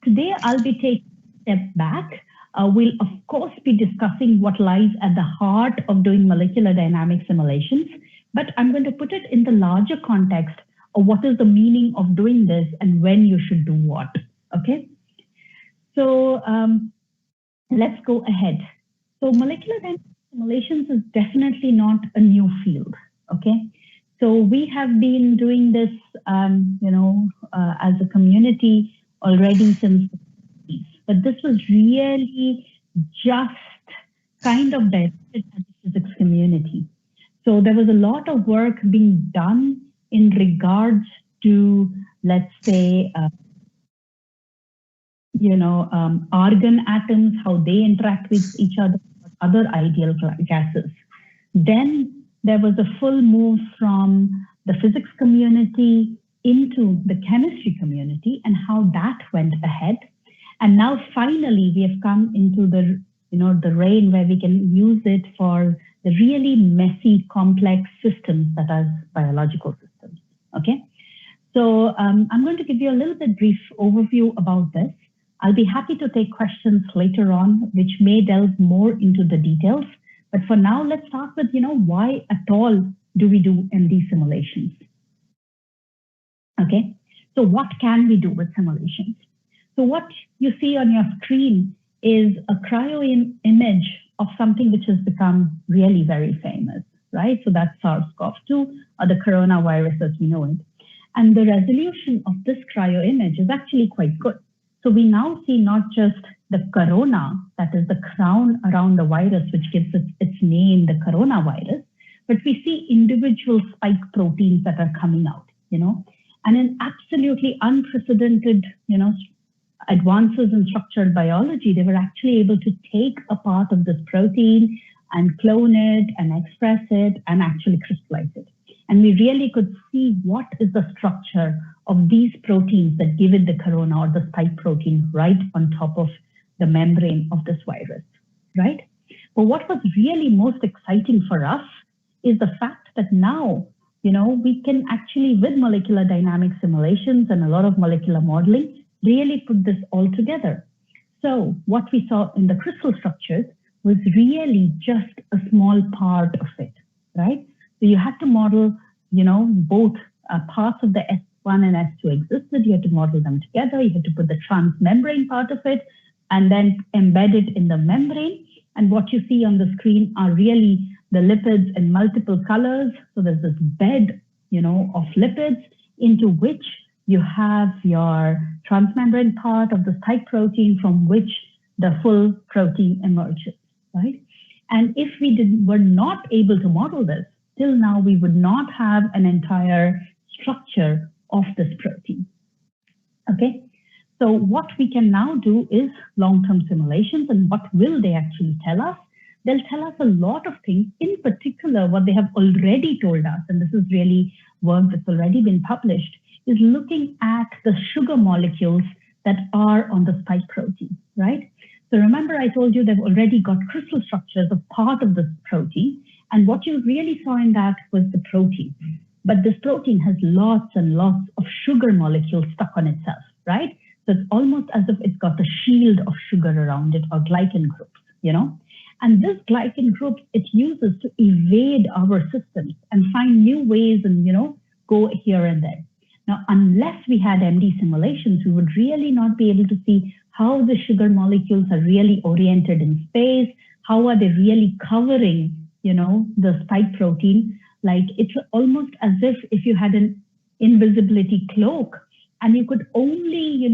today I'll be taking a step back. We'll of course be discussing what lies at the heart of doing molecular dynamic simulations, but I'm going to put it in the larger context of what is the meaning of doing this and when you should do what, okay? So let's go ahead. So molecular dynamic simulations is definitely not a new field, okay? So we have been doing this, as a community already since the 60s, but this was really just kind of directed at the physics community. So there was a lot of work being done in regards to, let's say, argon atoms, how they interact with each other, other ideal gases. Then there was a full move from the physics community into the chemistry community and how that went ahead. And now finally we have come into the, the reign where we can use it for the really messy, complex systems that are biological systems, okay? So I'm going to give you a little bit brief overview about this. I'll be happy to take questions later on, which may delve more into the details. But for now, let's start with, why at all do we do MD simulations? Okay, so what can we do with simulations? So what you see on your screen is a cryo image of something which has become really very famous, right? So that's SARS-CoV-2 or the coronavirus as we know it. And the resolution of this cryo image is actually quite good. So we now see not just the corona, that is the crown around the virus, which gives it its name, the coronavirus, but we see individual spike proteins that are coming out, and in absolutely unprecedented, advances in structural biology, they were actually able to take a part of this protein and clone it and express it and actually crystallize it. And we really could see what is the structure of these proteins that give it the corona or the spike protein right on top of the membrane of this virus, right? But what was really most exciting for us is the fact that now, we can actually, with molecular dynamic simulations and a lot of molecular modeling, really put this all together. So what we saw in the crystal structures was really just a small part of it, right? So you had to model, both parts of the S1 and S2 existed. You had to model them together. You had to put the transmembrane part of it and then embed it in the membrane. And what you see on the screen are really the lipids in multiple colors. So there's this bed, of lipids into which you have your transmembrane part of the spike protein from which the full protein emerges, right? And if we were not able to model this, till now we would not have an entire structure of this protein, okay? So what we can now do is long-term simulations, and what will they actually tell us? They'll tell us a lot of things, in particular what they have already told us, and this is really work that's already been published, is looking at the sugar molecules that are on the spike protein, right? So remember I told you they've already got crystal structures of part of this protein, and what you really saw in that was the protein. But this protein has lots and lots of sugar molecules stuck on itself, right? So it's almost as if it's got a shield of sugar around it, or glycan groups, And this glycan groups it uses to evade our systems and find new ways and, go here and there. Now, unless we had MD simulations, we would really not be able to see how the sugar molecules are really oriented in space, how are they really covering, the spike protein. Like it's almost as if you had an invisibility cloak and you could only,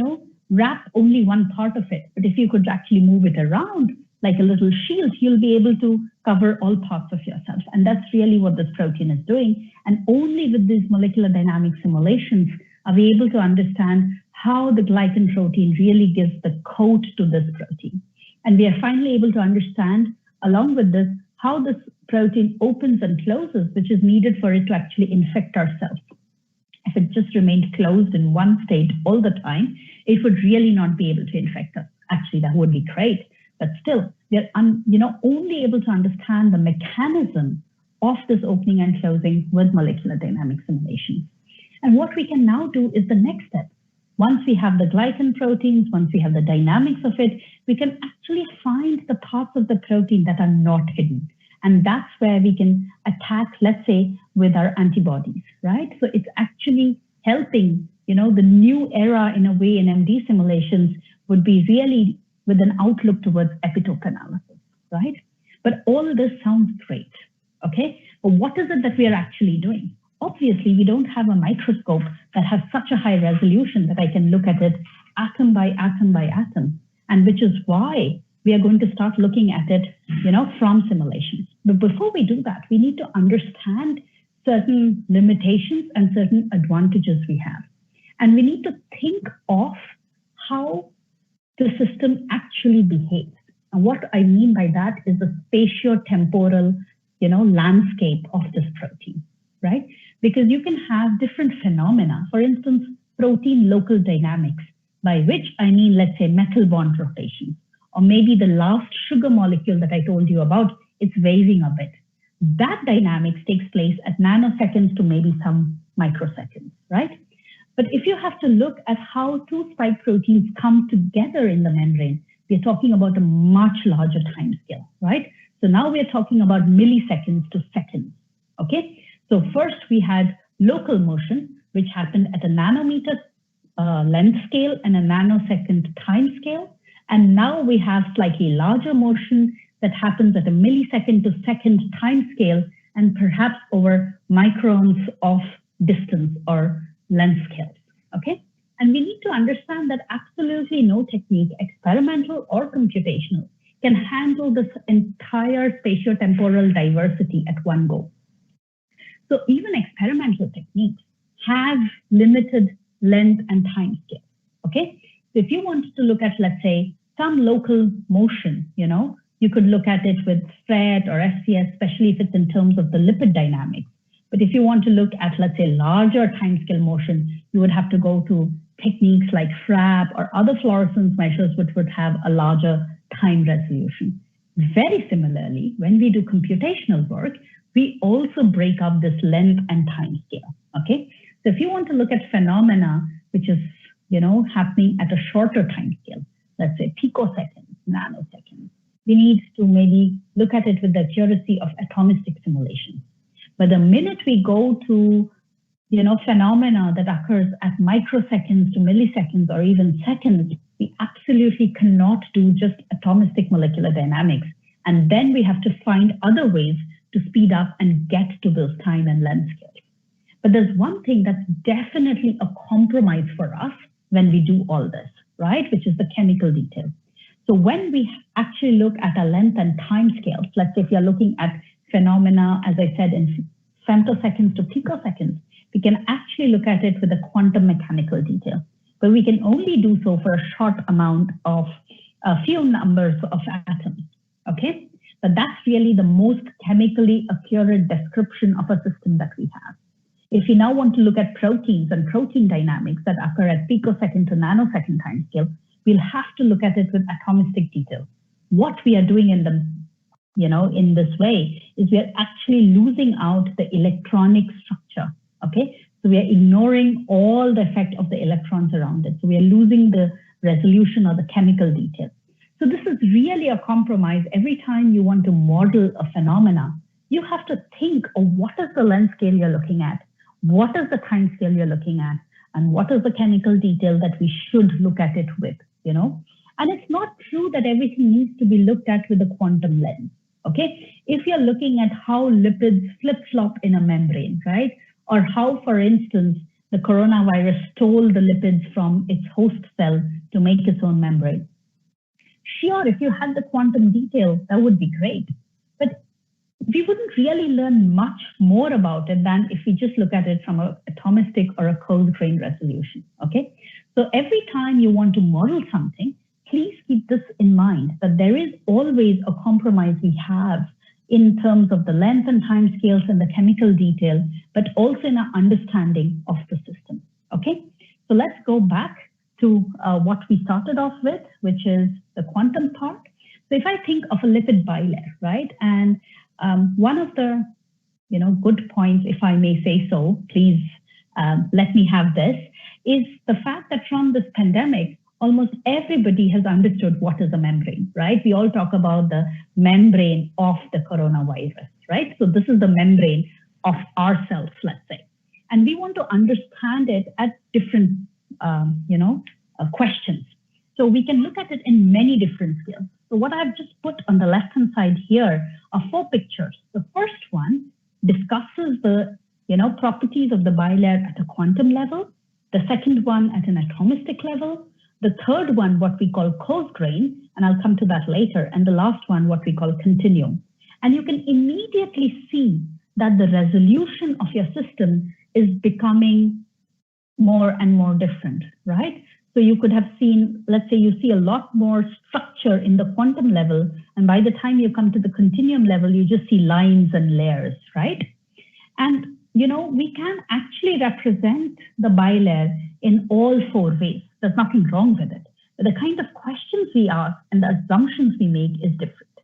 wrap only one part of it. But if you could actually move it around like a little shield, you'll be able to cover all parts of yourself. And that's really what this protein is doing. And only with these molecular dynamic simulations are we able to understand how the glycan protein really gives the coat to this protein. And we are finally able to understand, along with this, how this protein opens and closes, which is needed for it to actually infect our cells. If it just remained closed in one state all the time, it would really not be able to infect us. Actually, that would be great. But still, we're only able to understand the mechanism of this opening and closing with molecular dynamic simulations. And what we can now do is the next step. Once we have the glycan proteins, once we have the dynamics of it, we can actually find the parts of the protein that are not hidden. And that's where we can attack, let's say, with our antibodies, right? So it's actually helping, the new era in a way in MD simulations would be really with an outlook towards epitope analysis, right? But all this sounds great, okay? But what is it that we are actually doing? Obviously, we don't have a microscope that has such a high resolution that I can look at it atom by atom by atom, and which is why we are going to start looking at it, from simulations. But before we do that, we need to understand certain limitations and certain advantages we have. And we need to think of how the system actually behaves. And what I mean by that is the spatio-temporal, landscape of this protein, right? Because you can have different phenomena. For instance, protein local dynamics, by which I mean, let's say, metal bond rotation, or maybe the last sugar molecule that I told you about, it's waving a bit. That dynamics takes place at nanoseconds to maybe some microseconds, right? But if you have to look at how two spike proteins come together in the membrane, we're talking about a much larger time scale, right? So now we're talking about milliseconds to seconds, okay? So first we had local motion, which happened at a nanometer length scale and a nanosecond time scale. And now we have slightly larger motion that happens at a millisecond to second time scale and perhaps over microns of distance or length scales, okay? And we need to understand that absolutely no technique, experimental or computational, can handle this entire spatiotemporal diversity at one go. So even experimental techniques have limited length and time scale, okay? So if you wanted to look at, let's say, some local motion, you could look at it with FRET or SCS, especially if it's in terms of the lipid dynamics. But if you want to look at, let's say, larger timescale motion, you would have to go to techniques like FRAP or other fluorescence measures, which would have a larger time resolution. Very similarly, when we do computational work, we also break up this length and time scale, okay? So if you want to look at phenomena, which is, happening at a shorter time scale, let's say picoseconds, nanoseconds, we need to maybe look at it with the accuracy of atomistic simulations. But the minute we go to, phenomena that occurs at microseconds to milliseconds or even seconds, we absolutely cannot do just atomistic molecular dynamics. And then we have to find other ways to speed up and get to those time and length scales. But there's one thing that's definitely a compromise for us when we do all this, right? Which is the chemical detail. So when we actually look at a length and time scales, let's say if you're looking at phenomena, as I said, in femtoseconds to picoseconds, we can actually look at it with a quantum mechanical detail. But we can only do so for a short amount of a few numbers of atoms, okay? But that's really the most chemically accurate description of a system that we have. If you now want to look at proteins and protein dynamics that occur at picosecond to nanosecond time scale, we'll have to look at it with atomistic detail. What we are doing in the, in this way is we are actually losing out the electronic structure, okay? So we are ignoring all the effect of the electrons around it. So we are losing the resolution or the chemical detail. So this is really a compromise. Every time you want to model a phenomena, you have to think of what is the length scale you're looking at, what is the time scale you're looking at, and what is the chemical detail that we should look at it with, And it's not true that everything needs to be looked at with a quantum lens, okay? If you're looking at how lipids flip-flop in a membrane, right? Or how, for instance, the coronavirus stole the lipids from its host cell to make its own membrane. Sure, if you had the quantum detail, that would be great. But we wouldn't really learn much more about it than if we just look at it from an atomistic or a coarse-grain resolution, okay? So every time you want to model something, please keep this in mind, that there is always a compromise we have in terms of the length and time scales and the chemical detail, but also in our understanding of the system, okay? So let's go back to what we started off with, which is the quantum part. So if I think of a lipid bilayer, right? And one of the good points, if I may say so, please let me have this, is the fact that from this pandemic, almost everybody has understood what is a membrane, right? We all talk about the membrane of the coronavirus, right? So this is the membrane of ourselves, let's say. And we want to understand it at different, questions. So we can look at it in many different scales. So what I've just put on the left-hand side here are 4 pictures. The first one discusses the, properties of the bilayer at a quantum level. The second one at an atomistic level. The third one, what we call coarse grain, and I'll come to that later. And the last one, what we call continuum. And you can immediately see that the resolution of your system is becoming more and more different, right? So you could have seen, let's say you see a lot more structure in the quantum level, and by the time you come to the continuum level, you just see lines and layers, right? And, we can actually represent the bilayer in all 4 ways. There's nothing wrong with it. But the kind of questions we ask and the assumptions we make is different,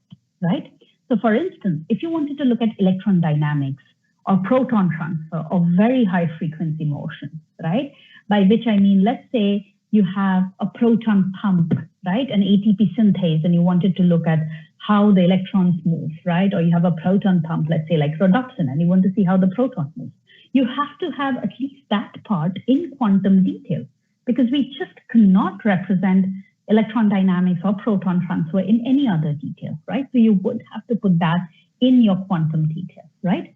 right? So for instance, if you wanted to look at electron dynamics or proton transfer or very high frequency motion, right? By which I mean, let's say you have a proton pump, right? An ATP synthase, and you wanted to look at how the electrons move, right? Or you have a proton pump, let's say like rhodopsin, and you want to see how the proton moves. You have to have at least that part in quantum detail, because we just cannot represent electron dynamics or proton transfer in any other detail, right? So you would have to put that in your quantum detail, right?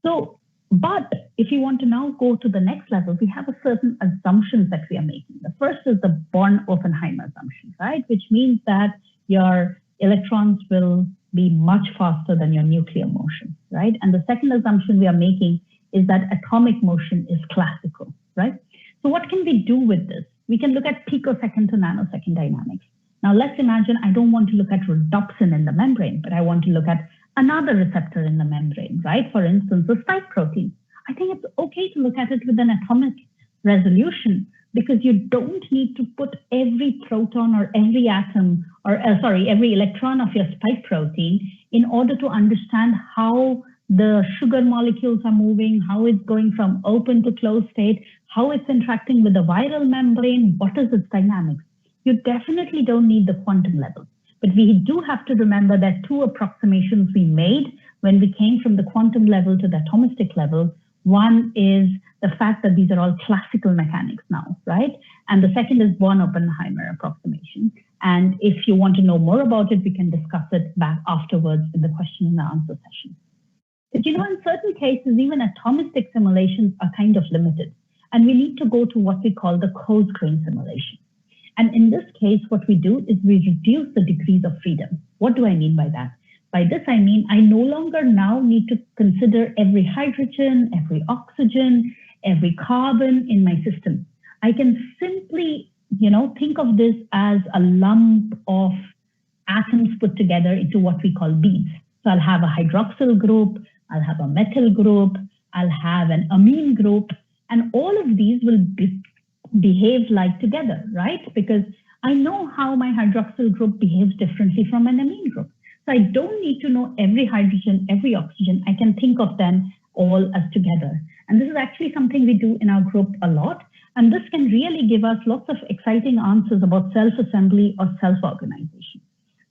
So, but if you want to now go to the next level, we have a certain assumptions that we are making. The first is the Born-Oppenheimer assumption, right? Which means that your electrons will be much faster than your nuclear motion, right? And the second assumption we are making is that atomic motion is classical, right? So what can we do with this? We can look at picosecond to nanosecond dynamics. Now let's imagine I don't want to look at rhodopsin in the membrane, but I want to look at another receptor in the membrane, right? For instance, the spike protein. I think it's okay to look at it with an atomic resolution, because you don't need to put every proton or every atom, or every electron of your spike protein in order to understand how the sugar molecules are moving, how it's going from open to closed state, how it's interacting with the viral membrane, what is its dynamics. You definitely don't need the quantum level. But we do have to remember that 2 approximations we made when we came from the quantum level to the atomistic level. One is the fact that these are all classical mechanics now, right? And the second is Born-Oppenheimer approximation. And if you want to know more about it, we can discuss it back afterwards in the question and answer session. But in certain cases, even atomistic simulations are kind of limited. And we need to go to what we call the coarse-grain simulation. And in this case, what we do is we reduce the degrees of freedom. What do I mean by that? By this, I mean, I no longer now need to consider every hydrogen, every oxygen, every carbon in my system. I can simply, think of this as a lump of atoms put together into what we call beads. So I'll have a hydroxyl group, I'll have a metal group, I'll have an amine group, and all of these will behave like together, right? Because I know how my hydroxyl group behaves differently from an amine group. So I don't need to know every hydrogen, every oxygen. I can think of them all as together. And this is actually something we do in our group a lot. And this can really give us lots of exciting answers about self-assembly or self-organization.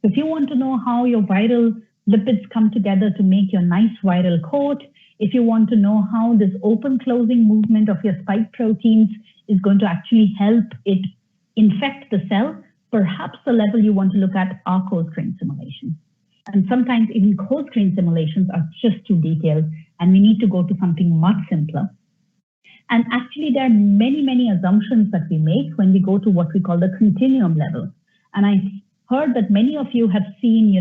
So if you want to know how your viral lipids come together to make your nice viral coat, if you want to know how this open-closing movement of your spike proteins is going to actually help it infect the cell, perhaps the level you want to look at are coarse-grain simulations. And sometimes even coarse-grain simulations are just too detailed, and we need to go to something much simpler. And actually, there are many, many assumptions that we make when we go to what we call the continuum level. And I heard that many of you have seen,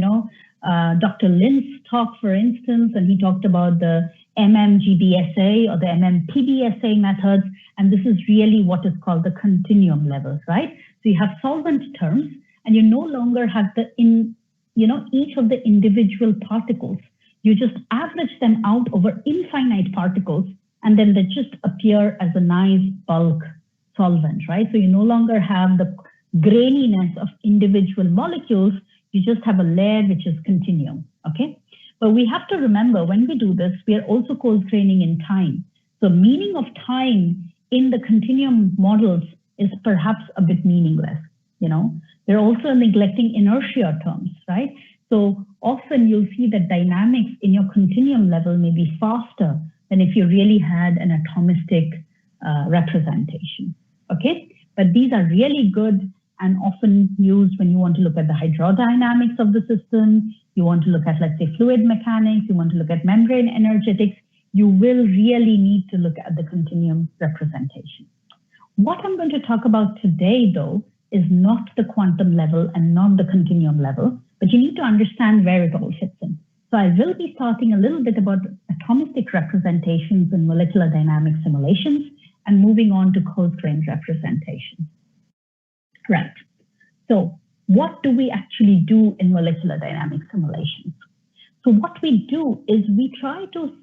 Dr. Lin's talk, for instance, and he talked about the MMGBSA or the MMPBSA methods. And this is really what is called the continuum level, right? So you have solvent terms, and you no longer have each of the individual particles. You just average them out over infinite particles, and then they just appear as a nice bulk solvent, right? So you no longer have the graininess of individual molecules. You just have a layer which is continuum, okay? But we have to remember when we do this, we are also coarse graining in time. So meaning of time in the continuum models is perhaps a bit meaningless. They're also neglecting inertia terms, right? So often you'll see that dynamics in your continuum level may be faster than if you really had an atomistic representation, okay? But these are really good and often used when you want to look at the hydrodynamics of the system, you want to look at, let's say, fluid mechanics, you want to look at membrane energetics, you will really need to look at the continuum representation. What I'm going to talk about today, though, is not the quantum level and not the continuum level, but you need to understand where it all fits in. So I will be talking a little bit about atomistic representations in molecular dynamic simulations and moving on to coarse-grained representation. Right. So what do we actually do in molecular dynamic simulations? So what we do is we try to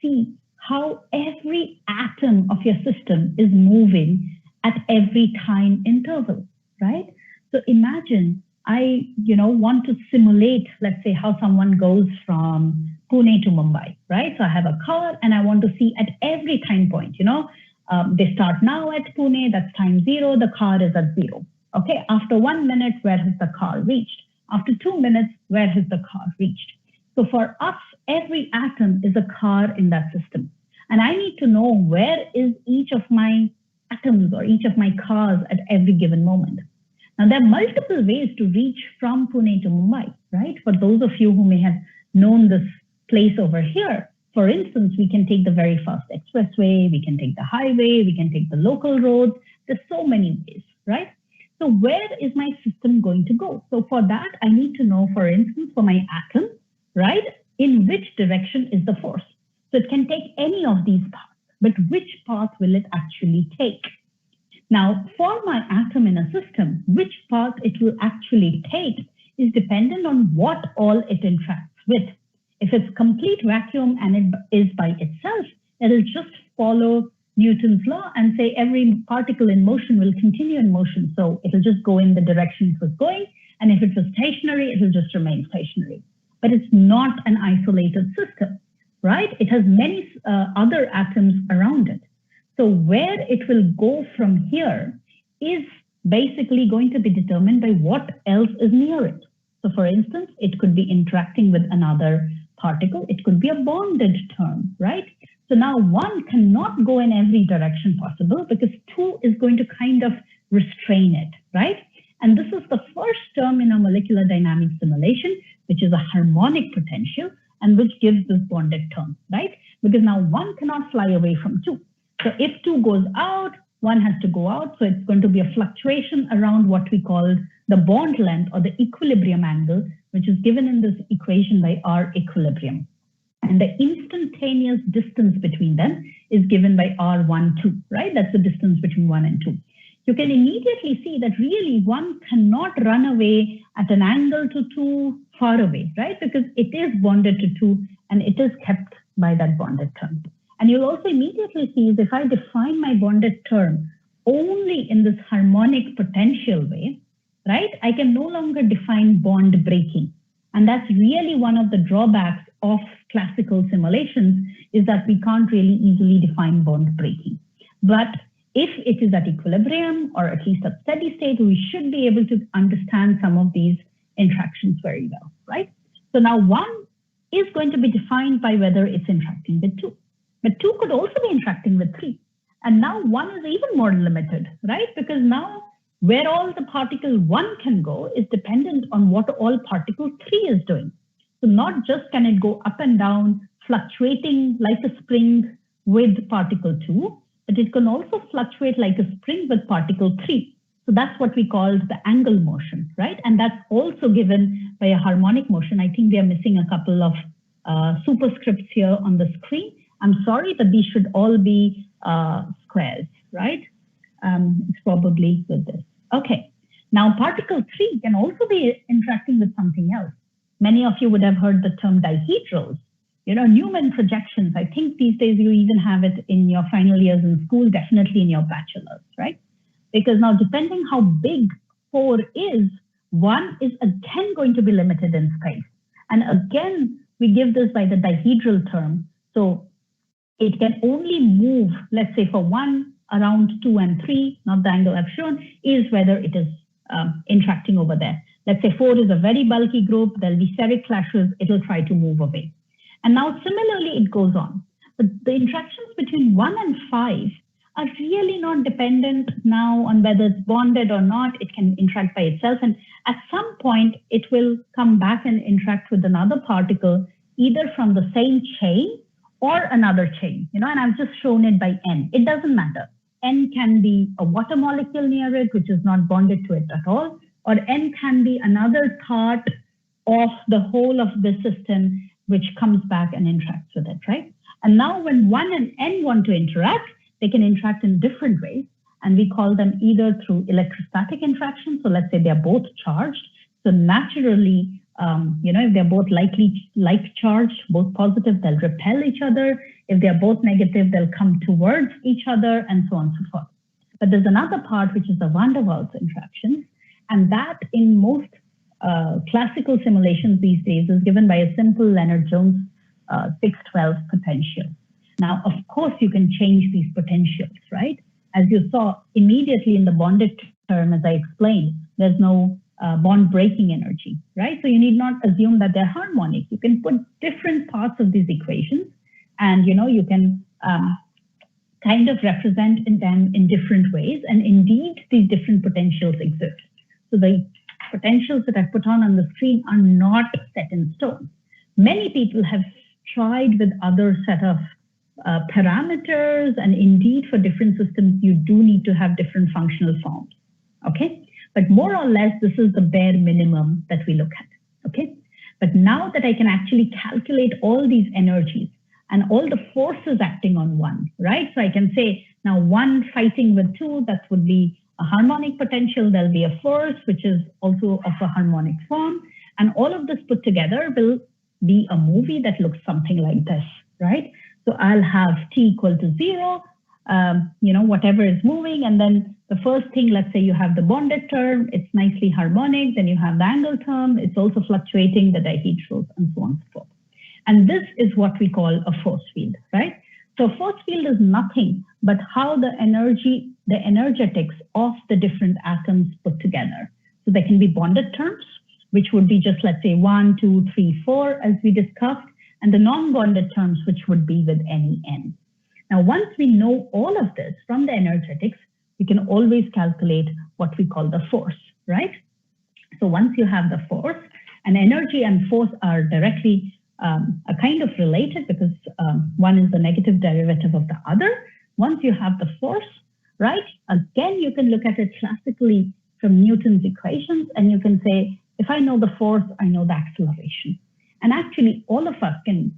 see how every atom of your system is moving at every time interval, right? So imagine I, want to simulate, let's say, how someone goes from Pune to Mumbai, right? So I have a car and I want to see at every time point, they start now at Pune, that's time 0, the car is at 0. Okay, after 1 minute, where has the car reached? After 2 minutes, where has the car reached? So for us, every atom is a car in that system. And I need to know where is each of my atoms or each of my cars at every given moment. Now, there are multiple ways to reach from Pune to Mumbai, right? For those of you who may have known this place over here, for instance, we can take the very fast expressway, we can take the highway, we can take the local roads. There's so many ways, right? So where is my system going to go? So for that, I need to know, for instance, for my atom, right, in which direction is the force? So it can take any of these paths, but which path will it actually take? Now, for my atom in a system, which path it will actually take is dependent on what all it interacts with. If it's complete vacuum and it is by itself, it'll just follow Newton's law and say every particle in motion will continue in motion. So it'll just go in the direction it was going. And if it was stationary, it'll just remain stationary. But it's not an isolated system, right? It has many other atoms around it. So where it will go from here is basically going to be determined by what else is near it. So for instance, it could be interacting with another particle. It could be a bonded term, right? So now 1 cannot go in every direction possible because 2 is going to kind of restrain it, right? And this is the first term in a molecular dynamic simulation, which is a harmonic potential and which gives this bonded term, right? Because now 1 cannot fly away from 2. So if 2 goes out, 1 has to go out. So it's going to be a fluctuation around what we call the bond length or the equilibrium angle, which is given in this equation by R equilibrium. And the instantaneous distance between them is given by R12, right? That's the distance between 1 and 2. You can immediately see that really 1 cannot run away at an angle to 2 far away, right? Because it is bonded to 2 and it is kept by that bonded term. And you'll also immediately see is if I define my bonded term only in this harmonic potential way, right? I can no longer define bond breaking. And that's really one of the drawbacks of classical simulations is that we can't really easily define bond breaking. But if it is at equilibrium or at least at steady state, we should be able to understand some of these interactions very well, right? So now 1 is going to be defined by whether it's interacting with 2. But 2 could also be interacting with 3. And now 1 is even more limited, right? Because now where all the particle 1 can go is dependent on what all particle 3 is doing. So not just can it go up and down, fluctuating like a spring with particle 2, but it can also fluctuate like a spring with particle 3. So that's what we call the angle motion, right? And that's also given by a harmonic motion. I think we are missing a couple of superscripts here on the screen. I'm sorry, but these should all be squares, right? It's probably with this. Okay, now particle 3 can also be interacting with something else. Many of you would have heard the term dihedrals. Newman projections. I think these days you even have it in your final years in school, definitely in your bachelor's, right? Because now depending how big 4 is, 1 is again going to be limited in space. And again, we give this by the dihedral term. So it can only move, let's say for 1 around 2 and 3, not the angle I've shown, is whether it is interacting over there. Let's say 4 is a very bulky group, there'll be steric clashes, it'll try to move away. And now similarly, it goes on. But the interactions between 1 and 5 are really not dependent now on whether it's bonded or not. It can interact by itself. And at some point, it will come back and interact with another particle, either from the same chain or another chain, and I've just shown it by N. It doesn't matter. N can be a water molecule near it, which is not bonded to it at all, or N can be another part of the whole of the system, which comes back and interacts with it, right? And now when 1 and N want to interact, they can interact in different ways. And we call them either through electrostatic interaction. So let's say they're both charged. So naturally, if they're both like charged, both positive, they'll repel each other. If they're both negative, they'll come towards each other, and so on and so forth. But there's another part, which is the van der Waals interactions. And that in most classical simulations these days is given by a simple Lennard-Jones 612 potential. Now, of course, you can change these potentials, right? As you saw immediately in the bonded term, as I explained, there's no bond breaking energy, right? So you need not assume that they're harmonic. You can put different parts of these equations, and you can kind of represent them in different ways. And indeed, these different potentials exist. So the potentials that I've put on the screen are not set in stone. Many people have tried with other set of parameters, and indeed for different systems, you do need to have different functional forms, okay? But more or less, this is the bare minimum that we look at, okay? But now that I can actually calculate all these energies and all the forces acting on one, right? So I can say now 1 fighting with 2, that would be a harmonic potential. There'll be a force, which is also of a harmonic form. And all of this put together will be a movie that looks something like this, right? So I'll have T equal to 0, whatever is moving. And then the first thing, let's say you have the bonded term, it's nicely harmonic. Then you have the angle term, it's also fluctuating, the dihedral, and so on and so forth. And this is what we call a force field, right? So force field is nothing but how the energetics of the different atoms put together. So there can be bonded terms, which would be just, let's say, 1, 2, 3, 4, as we discussed, and the non-bonded terms, which would be with any N. Now, once we know all of this from the energetics, we can always calculate what we call the force, right? So once you have the force, and energy and force are directly kind of related, because one is the negative derivative of the other. Once you have the force, right, again, you can look at it classically from Newton's equations, and you can say, if I know the force, I know the acceleration. And actually, all of us can,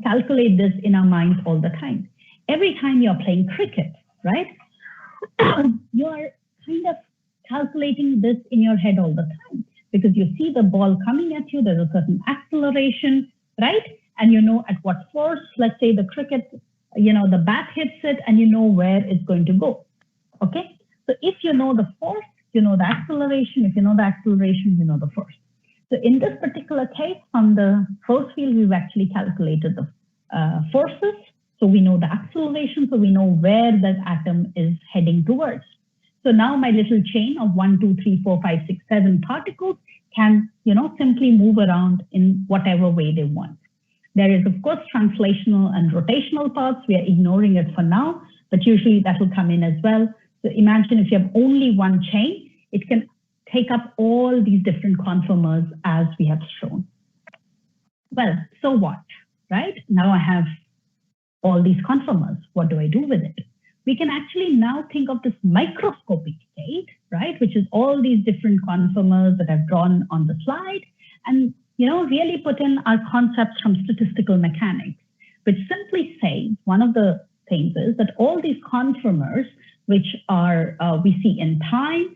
calculate this in our minds all the time. Every time you're playing cricket, right, you're kind of calculating this in your head all the time, because you see the ball coming at you, there's a certain acceleration, right? And you know at what force, let's say the cricket, the bat hits it, and you know where it's going to go, okay? So if you know the force, you know the acceleration. If you know the acceleration, you know the force. So in this particular case, on the force field, we've actually calculated the forces. So we know the acceleration, so we know where that atom is heading towards. So now my little chain of 1, 2, 3, 4, 5, 6, 7 particles can, simply move around in whatever way they want. There is, of course, translational and rotational parts. We are ignoring it for now, but usually that will come in as well. So imagine if you have only one chain, it can take up all these different conformers as we have shown. Well, so what, right? Now I have all these conformers. What do I do with it? We can actually now think of this microscopic state, right? Which is all these different conformers that I've drawn on the slide, and really put in our concepts from statistical mechanics, which simply say one of the things is that all these conformers, which are we see in time,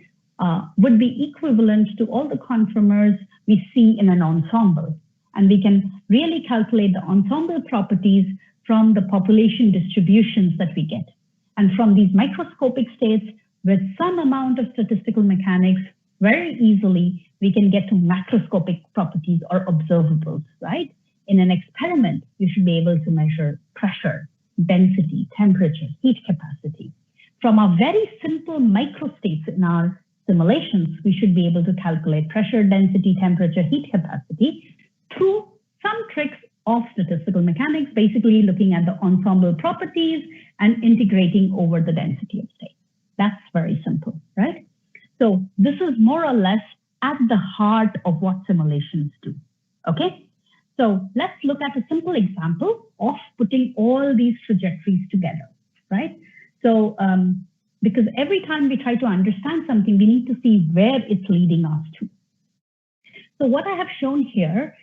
would be equivalent to all the conformers we see in an ensemble. And we can really calculate the ensemble properties from the population distributions that we get. And from these microscopic states, with some amount of statistical mechanics, very easily, we can get to macroscopic properties or observables, right? In an experiment, you should be able to measure pressure, density, temperature, heat capacity. from our very simple microstates in our simulations, we should be able to calculate pressure, density, temperature, heat capacity through some tricks of statistical mechanics, basically looking at the ensemble properties and integrating over the density of state. That's very simple, right? So this is more or less at the heart of what simulations do, okay? So let's look at a simple example of putting all these trajectories together, right? So because every time we try to understand something, we need to see where it's leading us to. So what I have shown here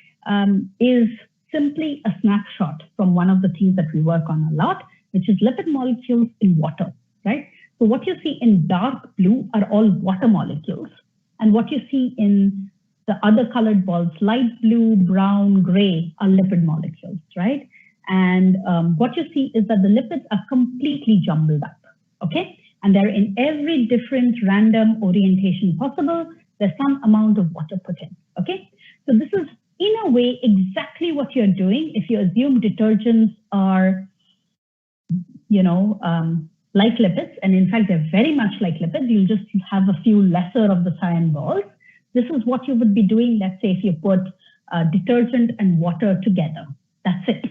is simply a snapshot from one of the things that we work on a lot, which is lipid molecules in water, right? So what you see in dark blue are all water molecules. And what you see in the other colored balls, light blue, brown, gray, are lipid molecules, right? And what you see is that the lipids are completely jumbled up, okay? And they're in every different random orientation possible. There's some amount of water put in, okay? So this is, in a way, exactly what you're doing if you assume detergents are, you know, like lipids, and in fact, they're very much like lipids. You'll just have a few lesser of the cyan balls. This is what you would be doing, let's say, if you put detergent and water together. That's it,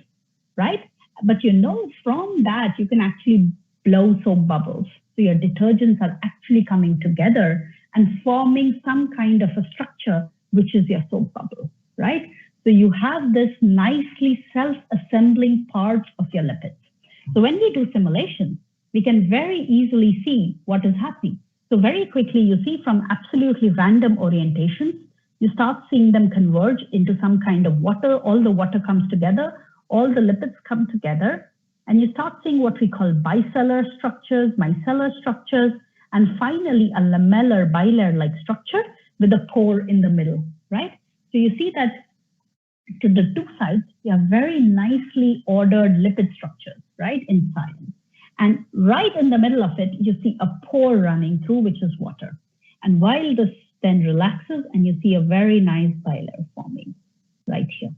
right? But you know, from that, you can actually blow soap bubbles. So your detergents are actually coming together and forming some kind of a structure, which is your soap bubble, right? So you have this nicely self-assembling parts of your lipids. So when we do simulations, we can very easily see what is happening. So very quickly, you see from absolutely random orientations, you start seeing them converge into some kind of water. All the water comes together, all the lipids come together, and you start seeing what we call bicellular structures, micellar structures, and finally a lamellar bilayer-like structure with a pore in the middle, right? So you see that to the two sides, you have very nicely ordered lipid structures, right, in science. And right in the middle of it, you see a pore running through, which is water. And while this then relaxes, and you see a very nice bilayer forming right here,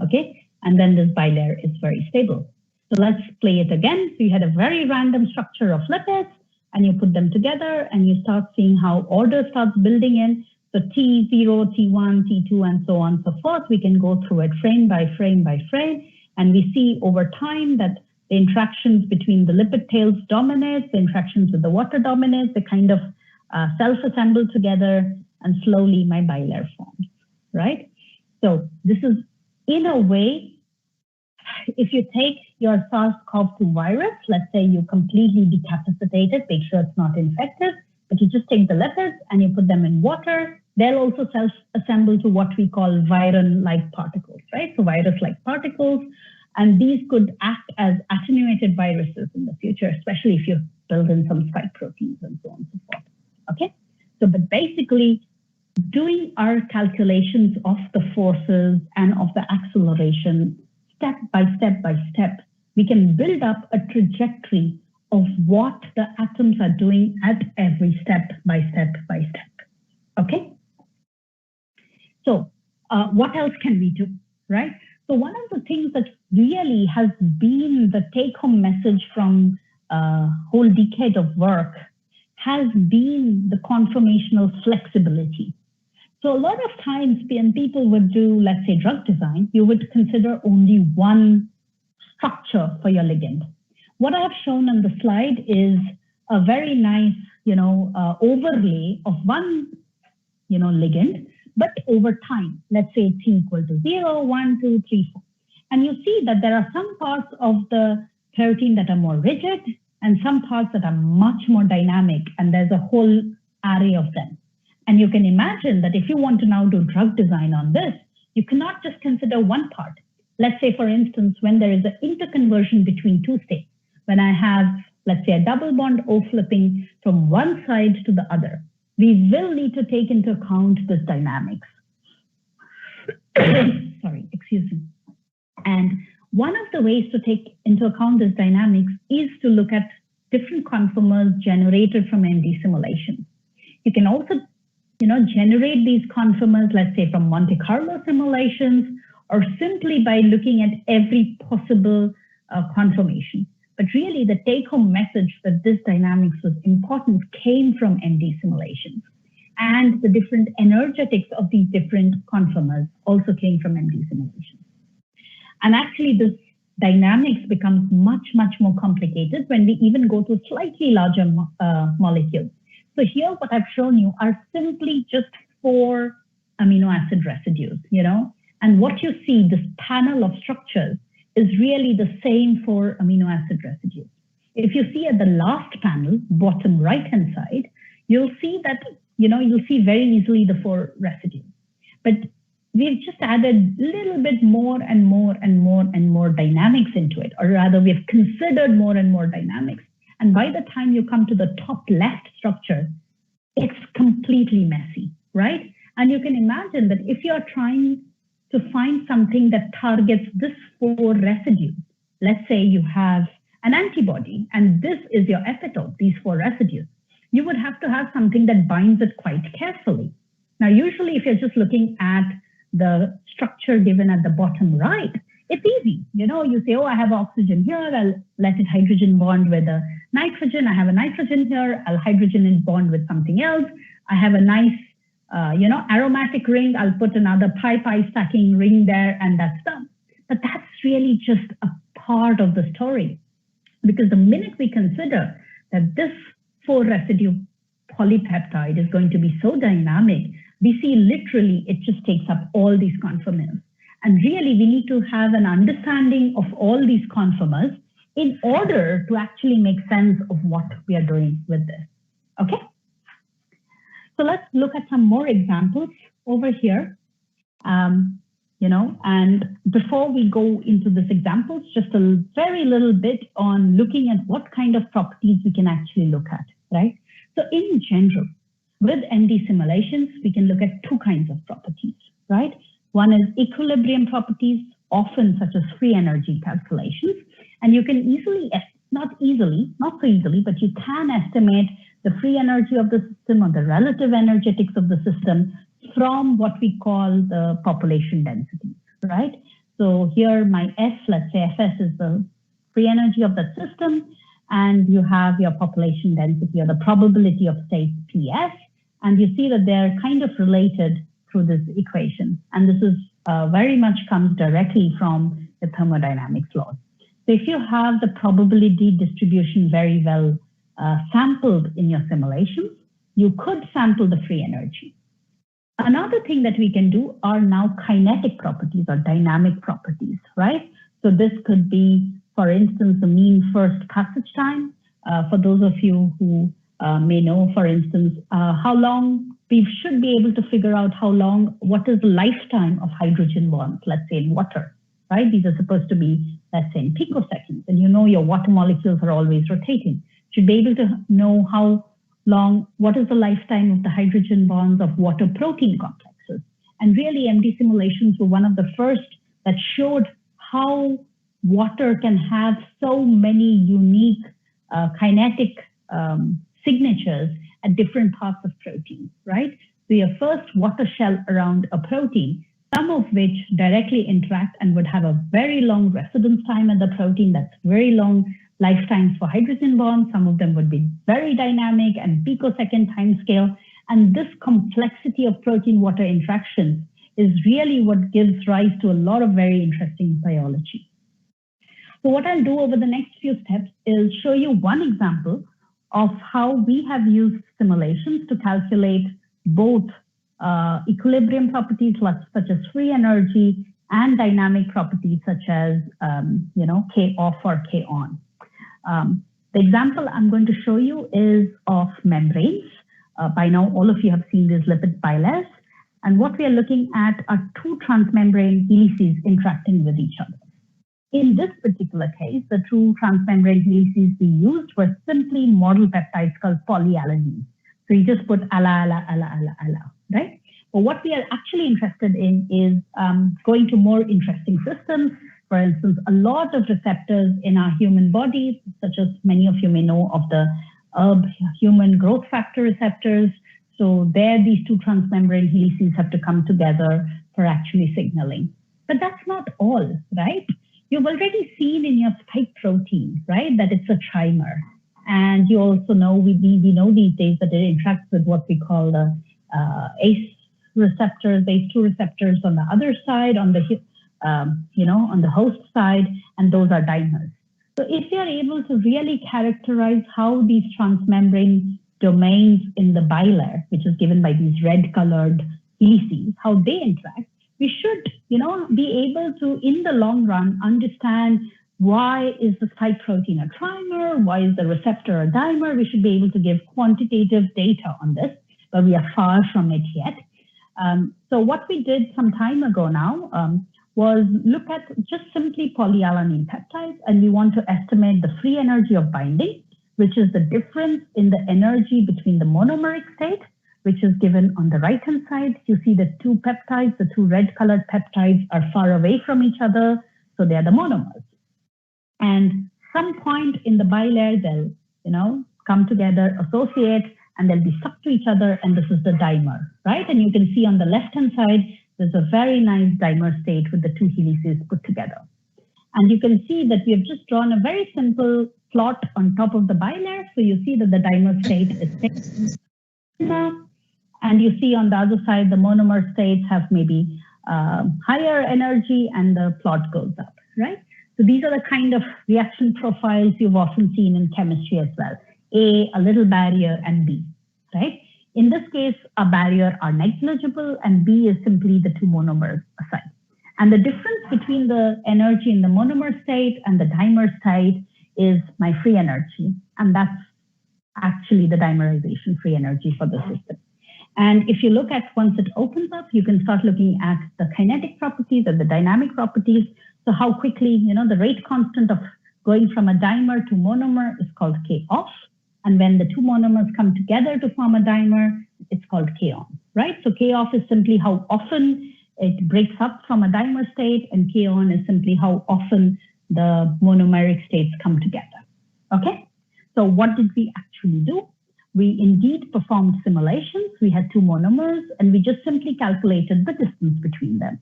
okay? And then this bilayer is very stable. So let's play it again. So you had a very random structure of lipids, and you put them together, and you start seeing how order starts building in. So T0, T1, T2, and so on and so forth. We can go through it frame by frame by frame, and we see over time that the interactions between the lipid tails dominate, the interactions with the water dominate, they kind of self-assemble together, and slowly my bilayer forms, right? So this is, in a way, if you take your SARS-CoV-2 virus, let's say you completely decapacitate it, make sure it's not infected, but you just take the lipids and you put them in water, they'll also self-assemble to what we call viron-like particles, right? So virus-like particles. And these could act as attenuated viruses in the future, especially if you build in some spike proteins and so on and so forth. Okay? So, but basically, doing our calculations of the forces and of the acceleration step by step by step, we can build up a trajectory of what the atoms are doing at every step by step by step. Okay? So, what else can we do, right? So one of the things that really has been the take-home message from a whole decade of work has been the conformational flexibility. So a lot of times when people would do, let's say, drug design, you would consider only one structure for your ligand. What I have shown on the slide is a very nice, overlay of one, ligand, but over time, let's say T equal to 0, 1, 2, 3, 4. And you see that there are some parts of the protein that are more rigid and some parts that are much more dynamic, and there's a whole array of them. And you can imagine that if you want to now do drug design on this, you cannot just consider one part. Let's say, for instance, when there is an interconversion between two states, when I have, let's say, a double bond O flipping from one side to the other, we will need to take into account this dynamics. Sorry, excuse me. And one of the ways to take into account this dynamics is to look at different conformers generated from MD simulations. You can also, generate these conformers, let's say from Monte Carlo simulations, or simply by looking at every possible conformation. But really the take-home message that this dynamics was important came from MD simulations. And the different energetics of these different conformers also came from MD simulations. And actually this dynamics becomes much, much more complicated when we even go to slightly larger molecules. So here what I've shown you are simply just 4 amino acid residues, and what you see, this panel of structures, is really the same 4 amino acid residues. If you see at the last panel, bottom right-hand side, you'll see that, you'll see very easily the 4 residues. But we've just added a little bit more and more and more and more dynamics into it, or rather we've considered more and more dynamics. And by the time you come to the top left structure, it's completely messy, right? And you can imagine that if you're trying to find something that targets this 4 residues, let's say you have an antibody and this is your epitope, these 4 residues, you would have to have something that binds it quite carefully. Now, usually if you're just looking at the structure given at the bottom right, it's easy. You say, oh, I have oxygen here, I'll let it hydrogen bond with a nitrogen. I have a nitrogen here, I'll hydrogen it bond with something else. I have a nice, aromatic ring, I'll put another pi stacking ring there, and that's done. But that's really just a part of the story. Because the minute we consider that this 4 residue polypeptide is going to be so dynamic, we see literally it just takes up all these conformers. And really we need to have an understanding of all these conformers in order to actually make sense of what we are doing with this. Okay? So let's look at some more examples over here. And before we go into these examples, just a very little bit on looking at what kind of properties we can actually look at, right? So in general, with MD simulations, we can look at 2 kinds of properties, right? One is equilibrium properties, often such as free energy calculations. And you can easily, not so easily, but you can estimate the free energy of the system or the relative energetics of the system from what we call the population density, right? So here my S, let's say Fs is the free energy of the system, and you have your population density or the probability of state PS, and you see that they're kind of related through this equation. And this is very much comes directly from the thermodynamics laws. So if you have the probability distribution very well sampled in your simulations, you could sample the free energy. Another thing that we can do are now kinetic properties or dynamic properties, right? So this could be, for instance, the mean first passage time. For those of you who may know, for instance, how long we should be able to figure out what is the lifetime of hydrogen bonds, let's say in water, right? These are supposed to be, let's say in picoseconds, and your water molecules are always rotating. Should be able to know what is the lifetime of the hydrogen bonds of water protein complexes. And really MD simulations were one of the first that showed how water can have so many unique kinetic signatures at different parts of proteins, right? So your first water shell around a protein, some of which directly interact and would have a very long residence time at the protein, that's very long lifetimes for hydrogen bonds. Some of them would be very dynamic and picosecond time scale. And this complexity of protein-water interactions is really what gives rise to a lot of very interesting biology. So what I'll do over the next few steps is show you one example of how we have used simulations to calculate both equilibrium properties such as free energy and dynamic properties such as K off or K on. The example I'm going to show you is of membranes. By now, all of you have seen these lipid bilayers. And what we are looking at are 2 transmembrane helices interacting with each other. In this particular case, the 2 transmembrane helices we used were simply model peptides called polyalanine. So you just put ala, right? But what we are actually interested in is going to more interesting systems. For instance, a lot of receptors in our human bodies, such as many of you may know of the human growth factor receptors. So there, these 2 transmembrane helices have to come together for actually signaling. But that's not all, right? you've already seen in your spike protein, right, that it's a trimer. And you also know, we know these days that it interacts with what we call the ACE receptors, ACE2 receptors on the other side, on the on the host side, and those are dimers. So if you're able to really characterize how these transmembrane domains in the bilayer, which is given by these red-colored helices, how they interact, we should, be able to, in the long run, understand why is the spike protein a trimer, why is the receptor a dimer. We should be able to give quantitative data on this, but we are far from it yet. So what we did some time ago now was look at just simply polyalanine peptides, and we want to estimate the free energy of binding, which is the difference in the energy between the monomeric state, which is given on the right-hand side. You see the two peptides, the two red-colored peptides are far away from each other, so they are the monomers. And some point in the bilayer, they'll, come together, associate, and they'll be stuck to each other, and this is the dimer, right? And you can see on the left-hand side, there's a very nice dimer state with the two helices put together. And you can see that we have just drawn a very simple plot on top of the bilayer. So you see that the dimer state is and you see on the other side, the monomer states have maybe higher energy, and the plot goes up, right? So these are the kind of reaction profiles you've often seen in chemistry as well. A little barrier, and B, right? In this case, a barrier are negligible, and B is simply the two monomers aside. And the difference between the energy in the monomer state and the dimer state is my free energy. And that's actually the dimerization free energy for the system. And if you look at once it opens up, you can start looking at the kinetic properties and the dynamic properties. So how quickly, the rate constant of going from a dimer to monomer is called K off. And when the two monomers come together to form a dimer, it's called K on, right? So K off is simply how often it breaks up from a dimer state, and K on is simply how often the monomeric states come together, okay? So what did we actually do? We indeed performed simulations. We had two monomers, and we just simply calculated the distance between them.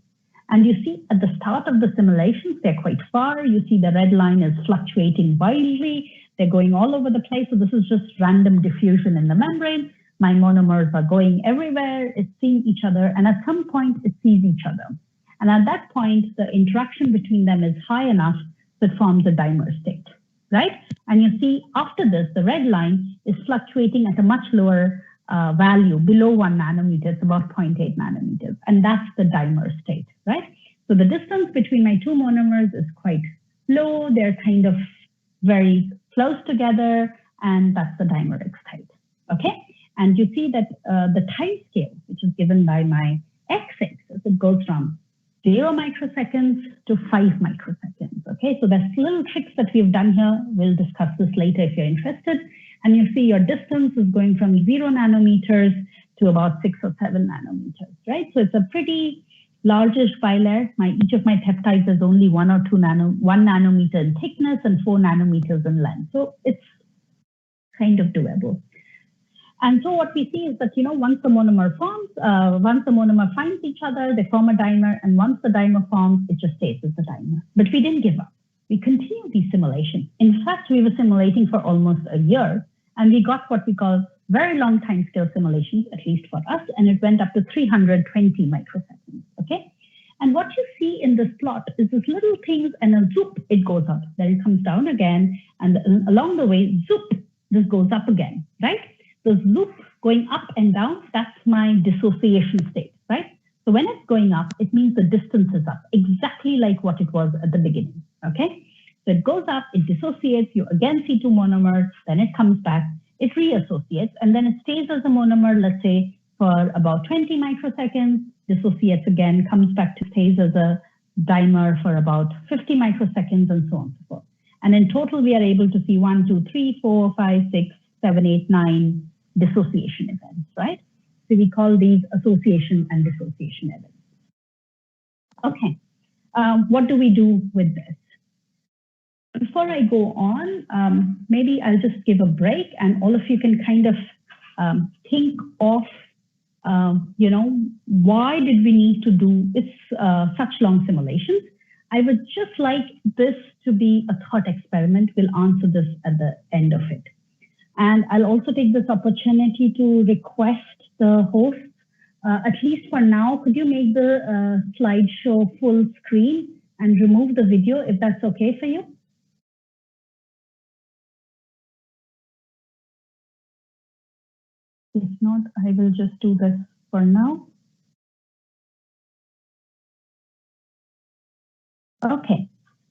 And you see at the start of the simulations, they're quite far. You see the red line is fluctuating wildly. They're going all over the place. So this is just random diffusion in the membrane. My monomers are going everywhere. It's seeing each other. And at some point, it sees each other. And at that point, the interaction between them is high enough that forms a dimer state, right? And you see after this, the red line is fluctuating at a much lower value, below 1 nanometer, it's about 0.8 nanometers. And that's the dimer state, right? So the distance between my two monomers is quite low. They're kind of very close together, and that's the dimeric state, okay? And you see that the time scale, which is given by my x-axis, it goes from 0 microseconds to 5 microseconds, okay? So there's little tricks that we've done here. We'll discuss this later if you're interested. And you see your distance is going from 0 nanometers to about 6 or 7 nanometers, right? So it's a pretty largish bilayer. Each of my peptides is only 1 nanometer in thickness and 4 nanometers in length. So it's kind of doable. And so what we see is that, once the monomer forms, once the monomer finds each other, they form a dimer. And once the dimer forms, it just stays as a dimer. But we didn't give up. We continued these simulations. In fact, we were simulating for almost a year, and we got what we call very long time scale simulations, at least for us, and it went up to 320 microseconds, okay? And what you see in this plot is this little things, and a zoop, it goes up. Then it comes down again, and along the way, zoop, this goes up again, right? The zoop going up and down, that's my dissociation state, right? So when it's going up, it means the distance is up, exactly like what it was at the beginning, okay? So it goes up, it dissociates, you again see two monomers, then it comes back, it reassociates, and then it stays as a monomer, let's say, for about 20 microseconds, dissociates again, comes back to stays as a dimer for about 50 microseconds, and so on and so forth. And in total, we are able to see 1, 2, 3, 4, 5, 6, 7, 8, 9 dissociation events, right? So we call these association and dissociation events. Okay, what do we do with this? Before I go on, maybe I'll just give a break, and all of you can kind of think of, why did we need to do such long simulations? I would just like this to be a thought experiment. We'll answer this at the end of it. And I'll also take this opportunity to request the host, at least for now, could you make the slideshow full screen and remove the video if that's okay for you? If not, I will just do this for now. Okay,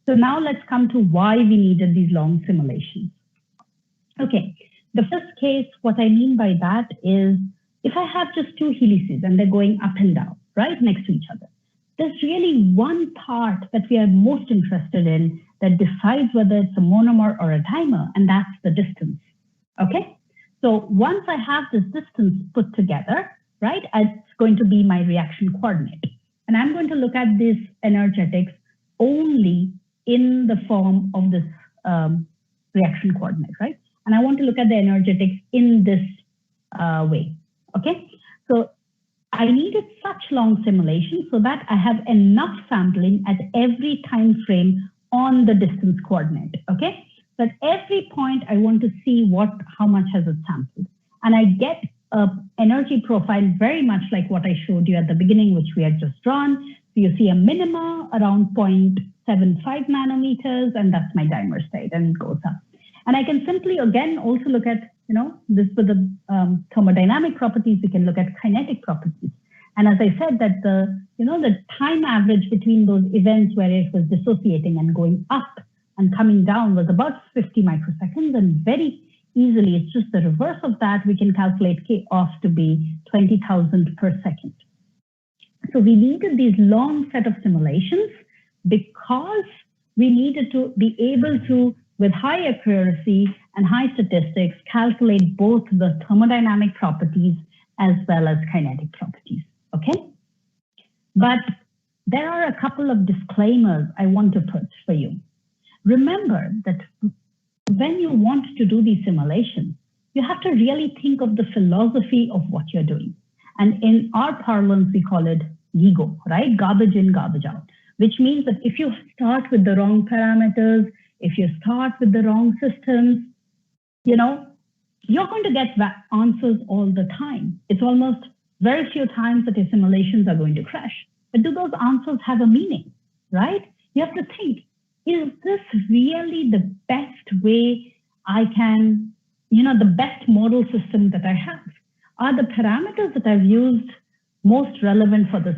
so now let's come to why we needed these long simulations. Okay, the first case, what I mean by that is if I have just two helices and they're going up and down, right, next to each other, there's really one part that we are most interested in that decides whether it's a monomer or a dimer, and that's the distance, okay? So once I have this distance put together, right, it's going to be my reaction coordinate. And I'm going to look at this energetics only in the form of this reaction coordinate, right? And I want to look at the energetics in this way, okay? So I needed such long simulation so that I have enough sampling at every time frame on the distance coordinate, okay? So at every point, I want to see how much has it sampled. And I get an energy profile very much like what I showed you at the beginning, which we had just drawn. So you see a minima around 0.75 nanometers, and that's my dimer state, and it goes up. And I can simply, again, also look at, this with the thermodynamic properties, we can look at kinetic properties. And as I said, that the time average between those events where it was dissociating and going up and coming down was about 50 microseconds, and very easily, it's just the reverse of that. We can calculate K off to be 20,000 per second. So we needed these long set of simulations because we needed to be able to, with high accuracy and high statistics, calculate both the thermodynamic properties as well as kinetic properties, okay? But there are a couple of disclaimers I want to put for you. Remember that when you want to do these simulations, you have to really think of the philosophy of what you're doing. And in our parlance, we call it GIGO, right? Garbage in, garbage out, which means that if you start with the wrong parameters, if you start with the wrong systems, you're going to get answers all the time. It's almost very few times that your simulations are going to crash. But do those answers have a meaning, right? You have to think, is this really the best way I can, the best model system that I have? Are the parameters that I've used most relevant for this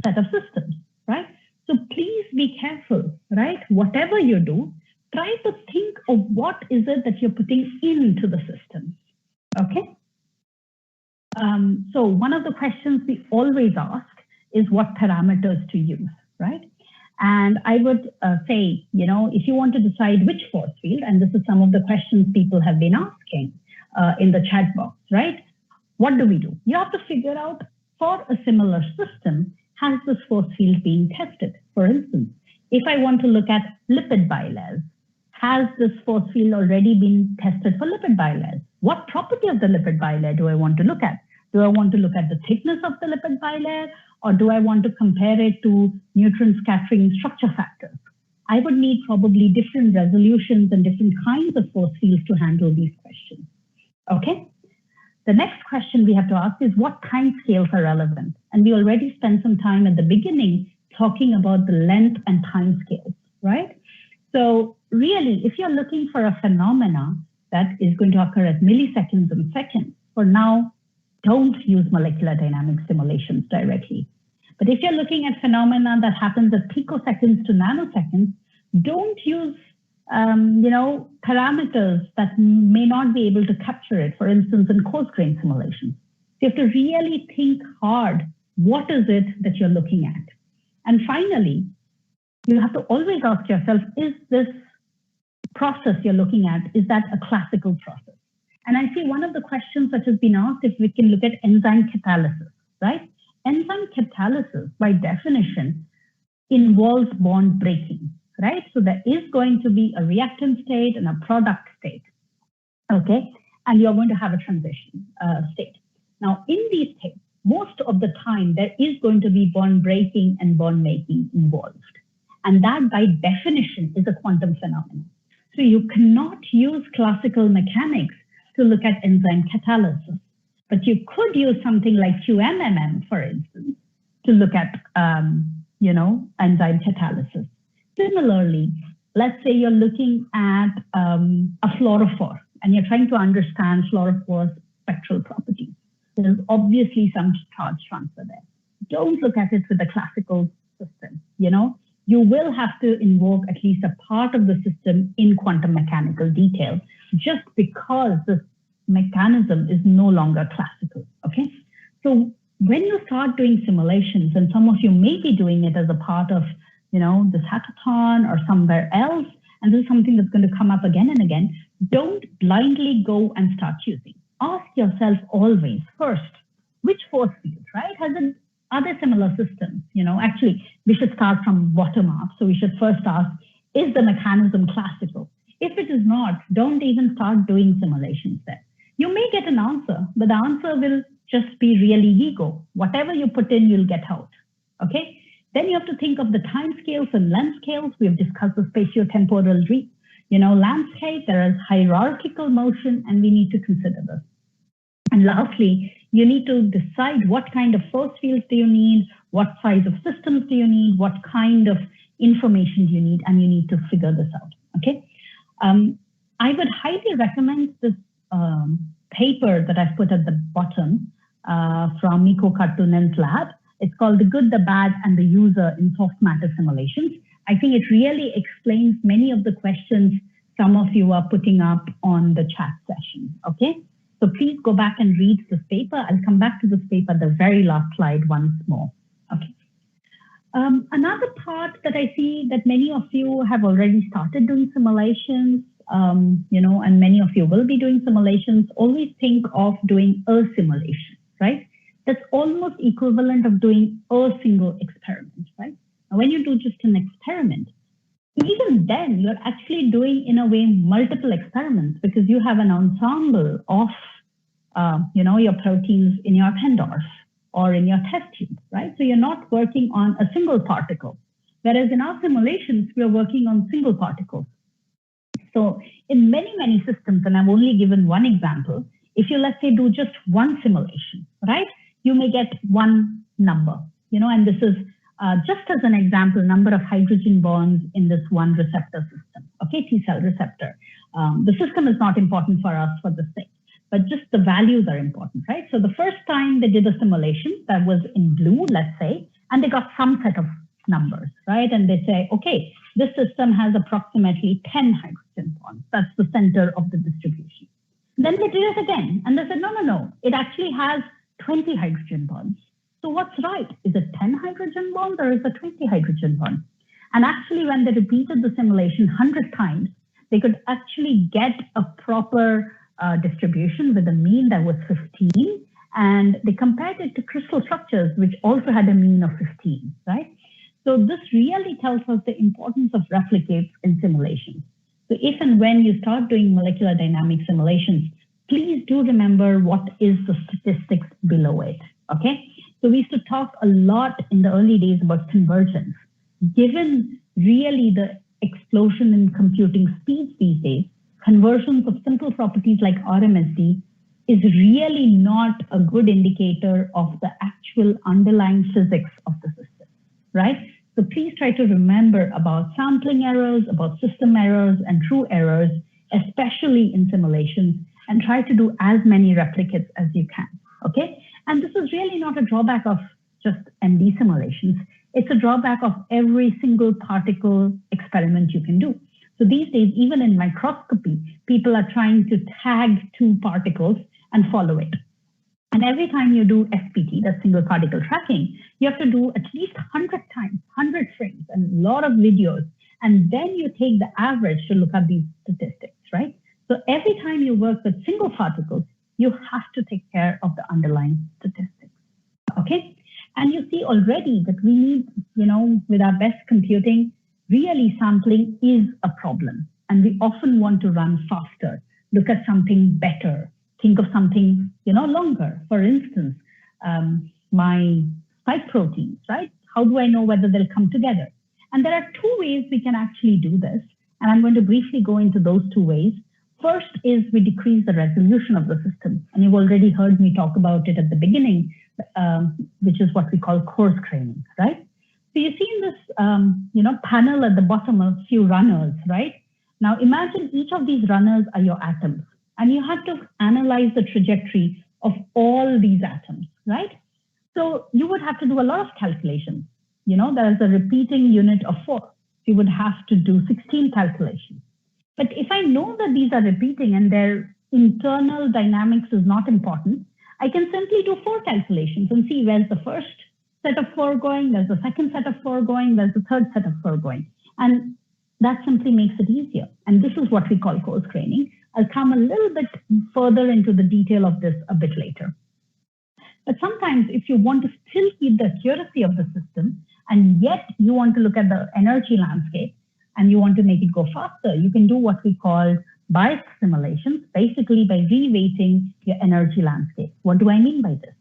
set of systems, right? So please be careful, right? Whatever you do, try to think of what is it that you're putting into the system, okay? So one of the questions we always ask is what parameters to use, right? And I would say, if you want to decide which force field, and this is some of the questions people have been asking in the chat box, right? What do we do? You have to figure out for a similar system, has this force field being tested? For instance, if I want to look at lipid bilayers, has this force field already been tested for lipid bilayers? What property of the lipid bilayer do I want to look at? Do I want to look at the thickness of the lipid bilayer, or do I want to compare it to neutron scattering structure factors? I would need probably different resolutions and different kinds of force fields to handle these questions, okay? The next question we have to ask is what time scales are relevant? And we already spent some time at the beginning talking about the length and time scales, right? So really, if you're looking for a phenomena that is going to occur at milliseconds and seconds, for now, don't use molecular dynamics simulations directly. But if you're looking at phenomena that happens at picoseconds to nanoseconds, don't use parameters that may not be able to capture it, for instance, in coarse-grain simulations. You have to really think hard, what is it that you're looking at? And finally, you have to always ask yourself, is this process you're looking at, is that a classical process? And I see one of the questions that has been asked if we can look at enzyme catalysis, right? Enzyme catalysis, by definition, involves bond breaking, right? So there is going to be a reactant state and a product state, okay? And you're going to have a transition state. Now, in these states, most of the time, there is going to be bond breaking and bond making involved. And that by definition is a quantum phenomenon. So you cannot use classical mechanics to look at enzyme catalysis, but you could use something like QMMM, for instance, to look at enzyme catalysis. Similarly, let's say you're looking at a fluorophore and you're trying to understand fluorophore's spectral properties. There's obviously some charge transfer there. Don't look at it with a classical system. You will have to invoke at least a part of the system in quantum mechanical detail, just because the mechanism is no longer classical. Okay, so when you start doing simulations, and some of you may be doing it as a part of this hackathon or somewhere else, and this is something that's going to come up again and again, don't blindly go and start using. Ask yourself always first, which force field, right? Are there similar systems? Actually, we should start from bottom up. So we should first ask, is the mechanism classical? If it is not, don't even start doing simulations there. You may get an answer, but the answer will just be really GIGO. Whatever you put in, you'll get out. Okay? Then you have to think of the time scales and length scales. We've discussed the spatiotemporal landscape. There is hierarchical motion, and we need to consider this. And lastly, you need to decide what kind of force fields do you need, what size of systems do you need, what kind of information do you need, and you need to figure this out. Okay? I would highly recommend this paper that I've put at the bottom from Mikko Karttunen's lab. It's called The Good, the Bad, and the User in Soft Matter Simulations. I think it really explains many of the questions some of you are putting up on the chat session. Okay? So please go back and read this paper. I'll come back to this paper, the very last slide once more. Okay. Another part that I see that many of you have already started doing simulations, and many of you will be doing simulations, always think of doing a simulation, right? That's almost equivalent of doing a single experiment, right? Now, when you do just an experiment, even then you're actually doing, in a way, multiple experiments, because you have an ensemble of your proteins in your PENDORF or in your test tube, right? So you're not working on a single particle, whereas in our simulations, we're working on single particles. So in many, many systems, and I've only given one example, if you, let's say, do just one simulation, right? You may get one number, and this is just as an example, number of hydrogen bonds in this one receptor system, okay, T-cell receptor. The system is not important for us for this thing, but just the values are important, right? So the first time they did a simulation that was in blue, let's say, and they got some set of numbers, right? And they say, okay, this system has approximately 10 hydrogen bonds. That's the center of the distribution. Then they did it again, and they said, no, it actually has 20 hydrogen bonds. So what's right? Is it 10 hydrogen bonds or is it 20 hydrogen bonds? And actually, when they repeated the simulation 100 times, they could actually get a proper distribution with a mean that was 15. And they compared it to crystal structures, which also had a mean of 15, right? So this really tells us the importance of replicates in simulations. So if and when you start doing molecular dynamic simulations, please do remember what is the statistics below it, okay? So we used to talk a lot in the early days about convergence. Given really the explosion in computing speeds these days, conversions of simple properties like RMSD is really not a good indicator of the actual underlying physics of the system, right? So please try to remember about sampling errors, about system errors, and true errors, especially in simulations, and try to do as many replicates as you can, okay? And this is really not a drawback of just MD simulations. It's a drawback of every single particle experiment you can do. So these days, even in microscopy, people are trying to tag two particles and follow it. And every time you do SPT, that's single particle tracking, you have to do at least 100 times, 100 frames, and a lot of videos. And then you take the average to look at these statistics, right? So every time you work with single particles, you have to take care of the underlying statistics, okay? And you see already that we need, with our best computing, really sampling is a problem. And we often want to run faster, look at something better, think of something, longer. For instance, my spike proteins, right? How do I know whether they'll come together? And there are two ways we can actually do this. And I'm going to briefly go into those two ways. First is we decrease the resolution of the system. And you've already heard me talk about it at the beginning, which is what we call coarse graining, right? So you see in this panel at the bottom a few runners, right? Now imagine each of these runners are your atoms, and you have to analyze the trajectory of all these atoms, right? So you would have to do a lot of calculations. There's a repeating unit of 4. You would have to do 16 calculations. But if I know that these are repeating and their internal dynamics is not important, I can simply do 4 calculations and see where's the first set of 4 going, there's the second set of 4 going, there's the third set of 4 going. And that simply makes it easier. And this is what we call coarse graining. I'll come a little bit further into the detail of this a bit later. But sometimes if you want to still keep the accuracy of the system, and yet you want to look at the energy landscape and you want to make it go faster, you can do what we call biased simulations, basically by reweighting your energy landscape. What do I mean by this?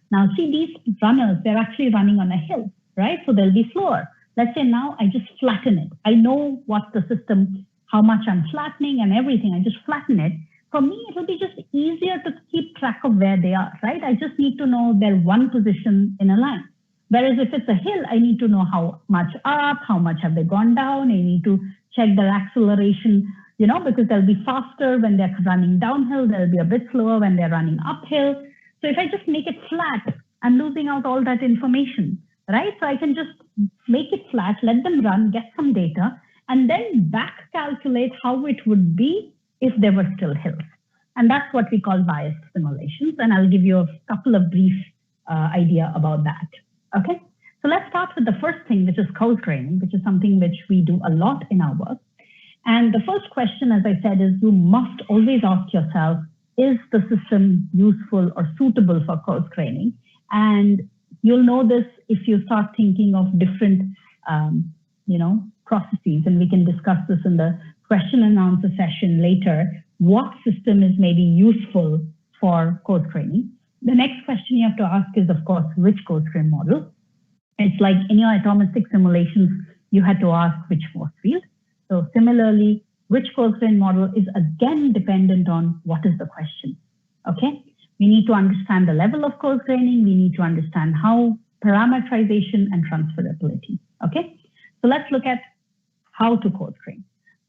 Now see these runners, they're actually running on a hill, right? So they'll be slower. Let's say now I just flatten it. I know what the system, how much I'm flattening and everything, I just flatten it. For me, it'll be just easier to keep track of where they are, right? I just need to know their one position in a line. Whereas if it's a hill, I need to know how much up, how much have they gone down. I need to check their acceleration, because they'll be faster when they're running downhill. They'll be a bit slower when they're running uphill. So if I just make it flat, I'm losing out all that information, right? So I can just make it flat, let them run, get some data, and then back calculate how it would be if there were still hills. And that's what we call biased simulations. And I'll give you a couple of brief idea about that. Okay, so let's start with the first thing, which is coarse graining, which is something which we do a lot in our work. And the first question, as I said, is you must always ask yourself, is the system useful or suitable for coarse graining? And you'll know this if you start thinking of different, processes, and we can discuss this in the question and answer session later, what system is maybe useful for coarse graining. The next question you have to ask is, of course, which coarse grain model? It's like in your atomistic simulations, you had to ask which force field. So similarly, which coarse grain model is again dependent on what is the question, okay? We need to understand the level of coarse graining. We need to understand how parameterization and transferability, okay? So let's look at how to coarse grain.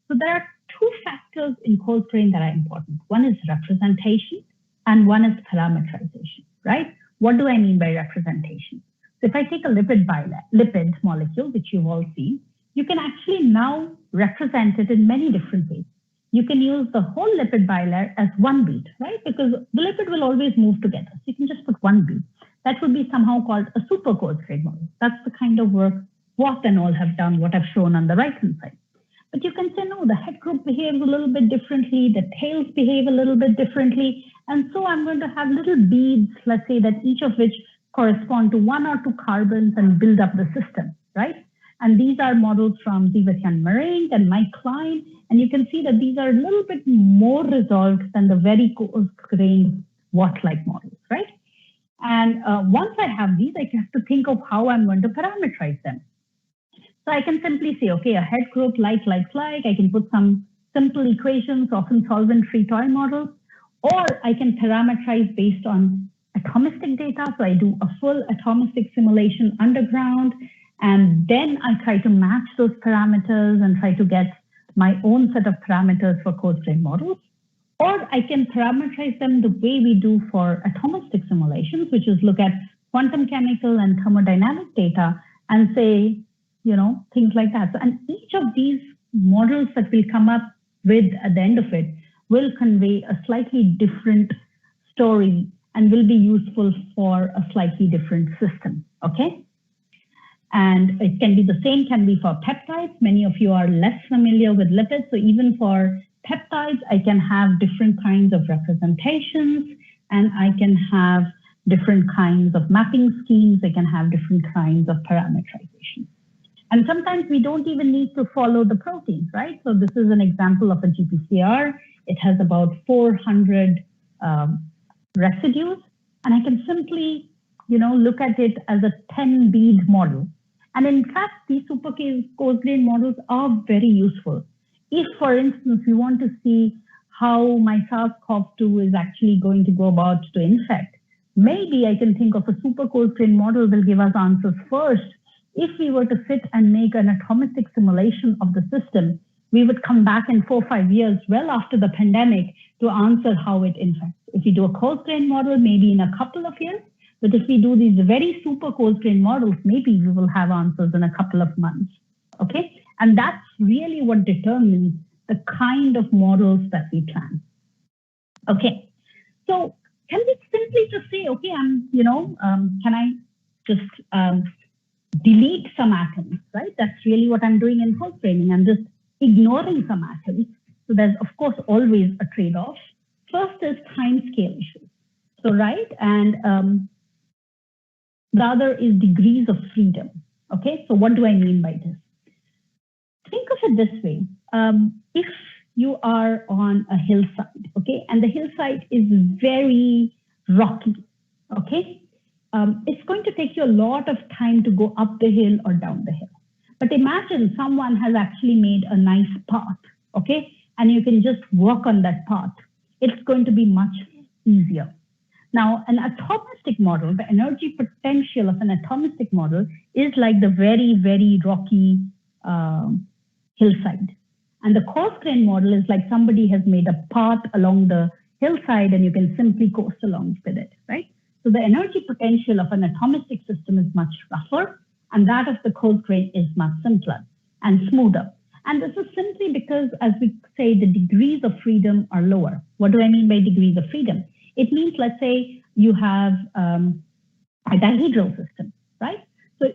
So there are two factors in coarse grain that are important. One is representation and one is parameterization, right? What do I mean by representation? So if I take a lipid molecule, which you've all seen, you can actually now represent it in many different ways. You can use the whole lipid bilayer as one bead, right? Because the lipid will always move together. So you can just put one bead. That would be somehow called a super coarse grain model. That's the kind of work Watt and all have done, what I've shown on the right-hand side. But you can say, no, the head group behaves a little bit differently, the tails behave a little bit differently. And so I'm going to have little beads, let's say that each of which correspond to 1 or 2 carbons and build up the system, right? And these are models from Zivatian Marink and Mike Klein. And you can see that these are a little bit more resolved than the very coarse-grained Watt-like models, right? And once I have these, I have to think of how I'm going to parameterize them. So I can simply say, okay, a head group like. I can put some simple equations, often solvent-free toy models, or I can parameterize based on atomistic data. So I do a full atomistic simulation underground, and then I try to match those parameters and try to get my own set of parameters for coarse grain models. Or I can parameterize them the way we do for atomistic simulations, which is look at quantum chemical and thermodynamic data and say, things like that. So, and each of these models that we'll come up with at the end of it will convey a slightly different story and will be useful for a slightly different system, okay? And it can be the same, can be for peptides. Many of you are less familiar with lipids. So even for peptides, I can have different kinds of representations, and I can have different kinds of mapping schemes. I can have different kinds of parameterization. And sometimes we don't even need to follow the proteins, right? So this is an example of a GPCR. It has about 400 residues, and I can simply, look at it as a 10 bead model. And in fact, these super coarse-grain models are very useful. If, for instance, you want to see how my SARS-CoV-2 is actually going to go about to infect, maybe I can think of a super coarse-grain model will give us answers first. If we were to sit and make an atomistic simulation of the system, we would come back in 4 or 5 years, well after the pandemic, to answer how it infects. If we do a coarse-grain model, maybe in a couple of years, but if we do these very super coarse-grain models, maybe we will have answers in a couple of months, okay? And that's really what determines the kind of models that we plan. Okay, so can we simply just say, okay, can I just delete some atoms, right? That's really what I'm doing in coarse-graining. I'm just ignoring some atoms. So there's, of course, always a trade-off. First is time scale issues. So, right, and the other is degrees of freedom. Okay, so what do I mean by this? Think of it this way. If you are on a hillside, okay, and the hillside is very rocky, okay, it's going to take you a lot of time to go up the hill or down the hill. But imagine someone has actually made a nice path, okay, and you can just walk on that path. It's going to be much easier. Now, an atomistic model, the energy potential of an atomistic model is like the very, very rocky hillside. And the coarse-grain model is like somebody has made a path along the hillside and you can simply coast along with it, right? So the energy potential of an atomistic system is much rougher, and that of the coarse-grain is much simpler and smoother. And this is simply because, as we say, the degrees of freedom are lower. What do I mean by degrees of freedom? It means, let's say, you have a dihedral system, right? So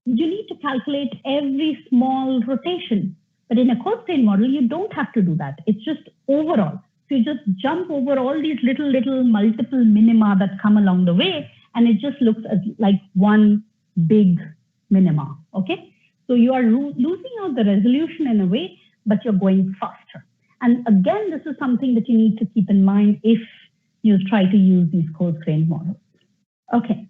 you need to calculate every small rotation. But in a coarse-grain model, you don't have to do that. It's just overall. So you just jump over all these little multiple minima that come along the way, and it just looks like one big minima, okay? So you are losing out the resolution in a way, but you're going faster. And again, this is something that you need to keep in mind if you try to use these coarse-grain models. Okay,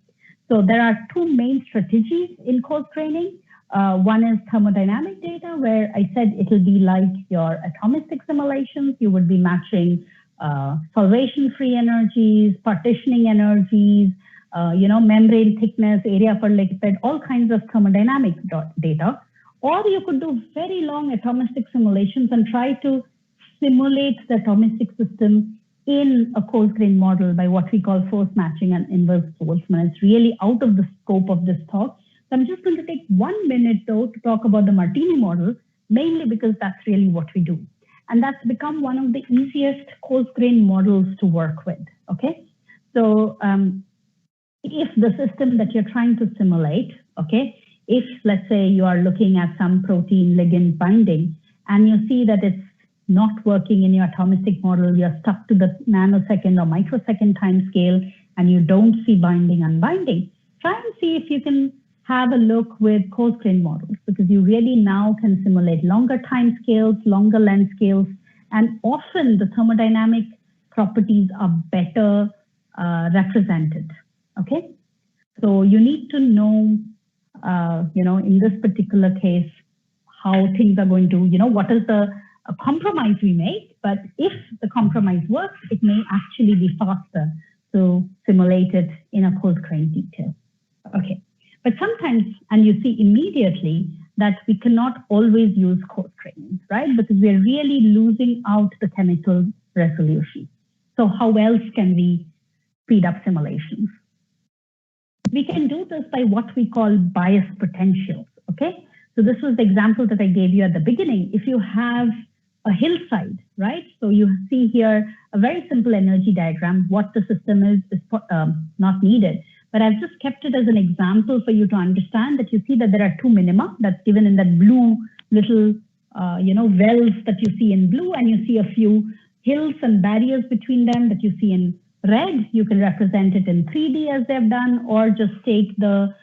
so there are two main strategies in coarse-graining. One is thermodynamic data, where I said it will be like your atomistic simulations. You would be matching solvation-free energies, partitioning energies, membrane thickness, area per lipid, all kinds of thermodynamic data. Or you could do very long atomistic simulations and try to simulate the atomistic system in a coarse-grain model by what we call force matching and inverse Boltzmann. It's really out of the scope of this talk. So I'm just going to take 1 minute, though, to talk about the Martini model, mainly because that's really what we do. And that's become one of the easiest coarse-grain models to work with, okay? So if the system that you're trying to simulate, okay, if, let's say, you are looking at some protein ligand binding, and you see that it's not working in your atomistic model, you're stuck to the nanosecond or microsecond time scale, and you don't see binding unbinding, try and see if you can have a look with coarse-grain models, because you really now can simulate longer time scales, longer length scales, and often the thermodynamic properties are better represented, okay? So you need to know, in this particular case, how things are going to, what is the compromise we make, but if the compromise works, it may actually be faster to simulate it in a coarse-grain detail, okay? But sometimes, and you see immediately that we cannot always use coarse-graining, right? Because we're really losing out the chemical resolution. So how else can we speed up simulations? We can do this by what we call bias potentials, okay? So this was the example that I gave you at the beginning. If you have a hillside, right? So you see here a very simple energy diagram. What the system is not needed. But I've just kept it as an example for you to understand that you see that there are two minima that's given in that blue little, wells that you see in blue, and you see a few hills and barriers between them that you see in red. You can represent it in 3D as they've done, or just take the,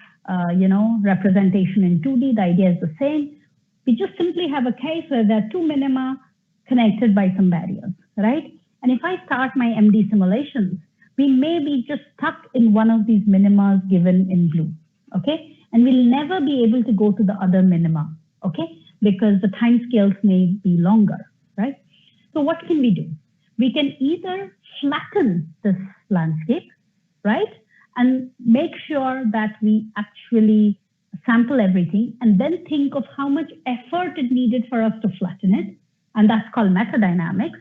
representation in 2D. The idea is the same. We just simply have a case where there are two minima connected by some barriers, right? And if I start my MD simulations, we may be just stuck in one of these minimas given in blue, okay? and we'll never be able to go to the other minima, okay? Because the time scales may be longer, right? So what can we do? We can either flatten this landscape, right? And make sure that we actually sample everything and then think of how much effort it needed for us to flatten it. And that's called metadynamics.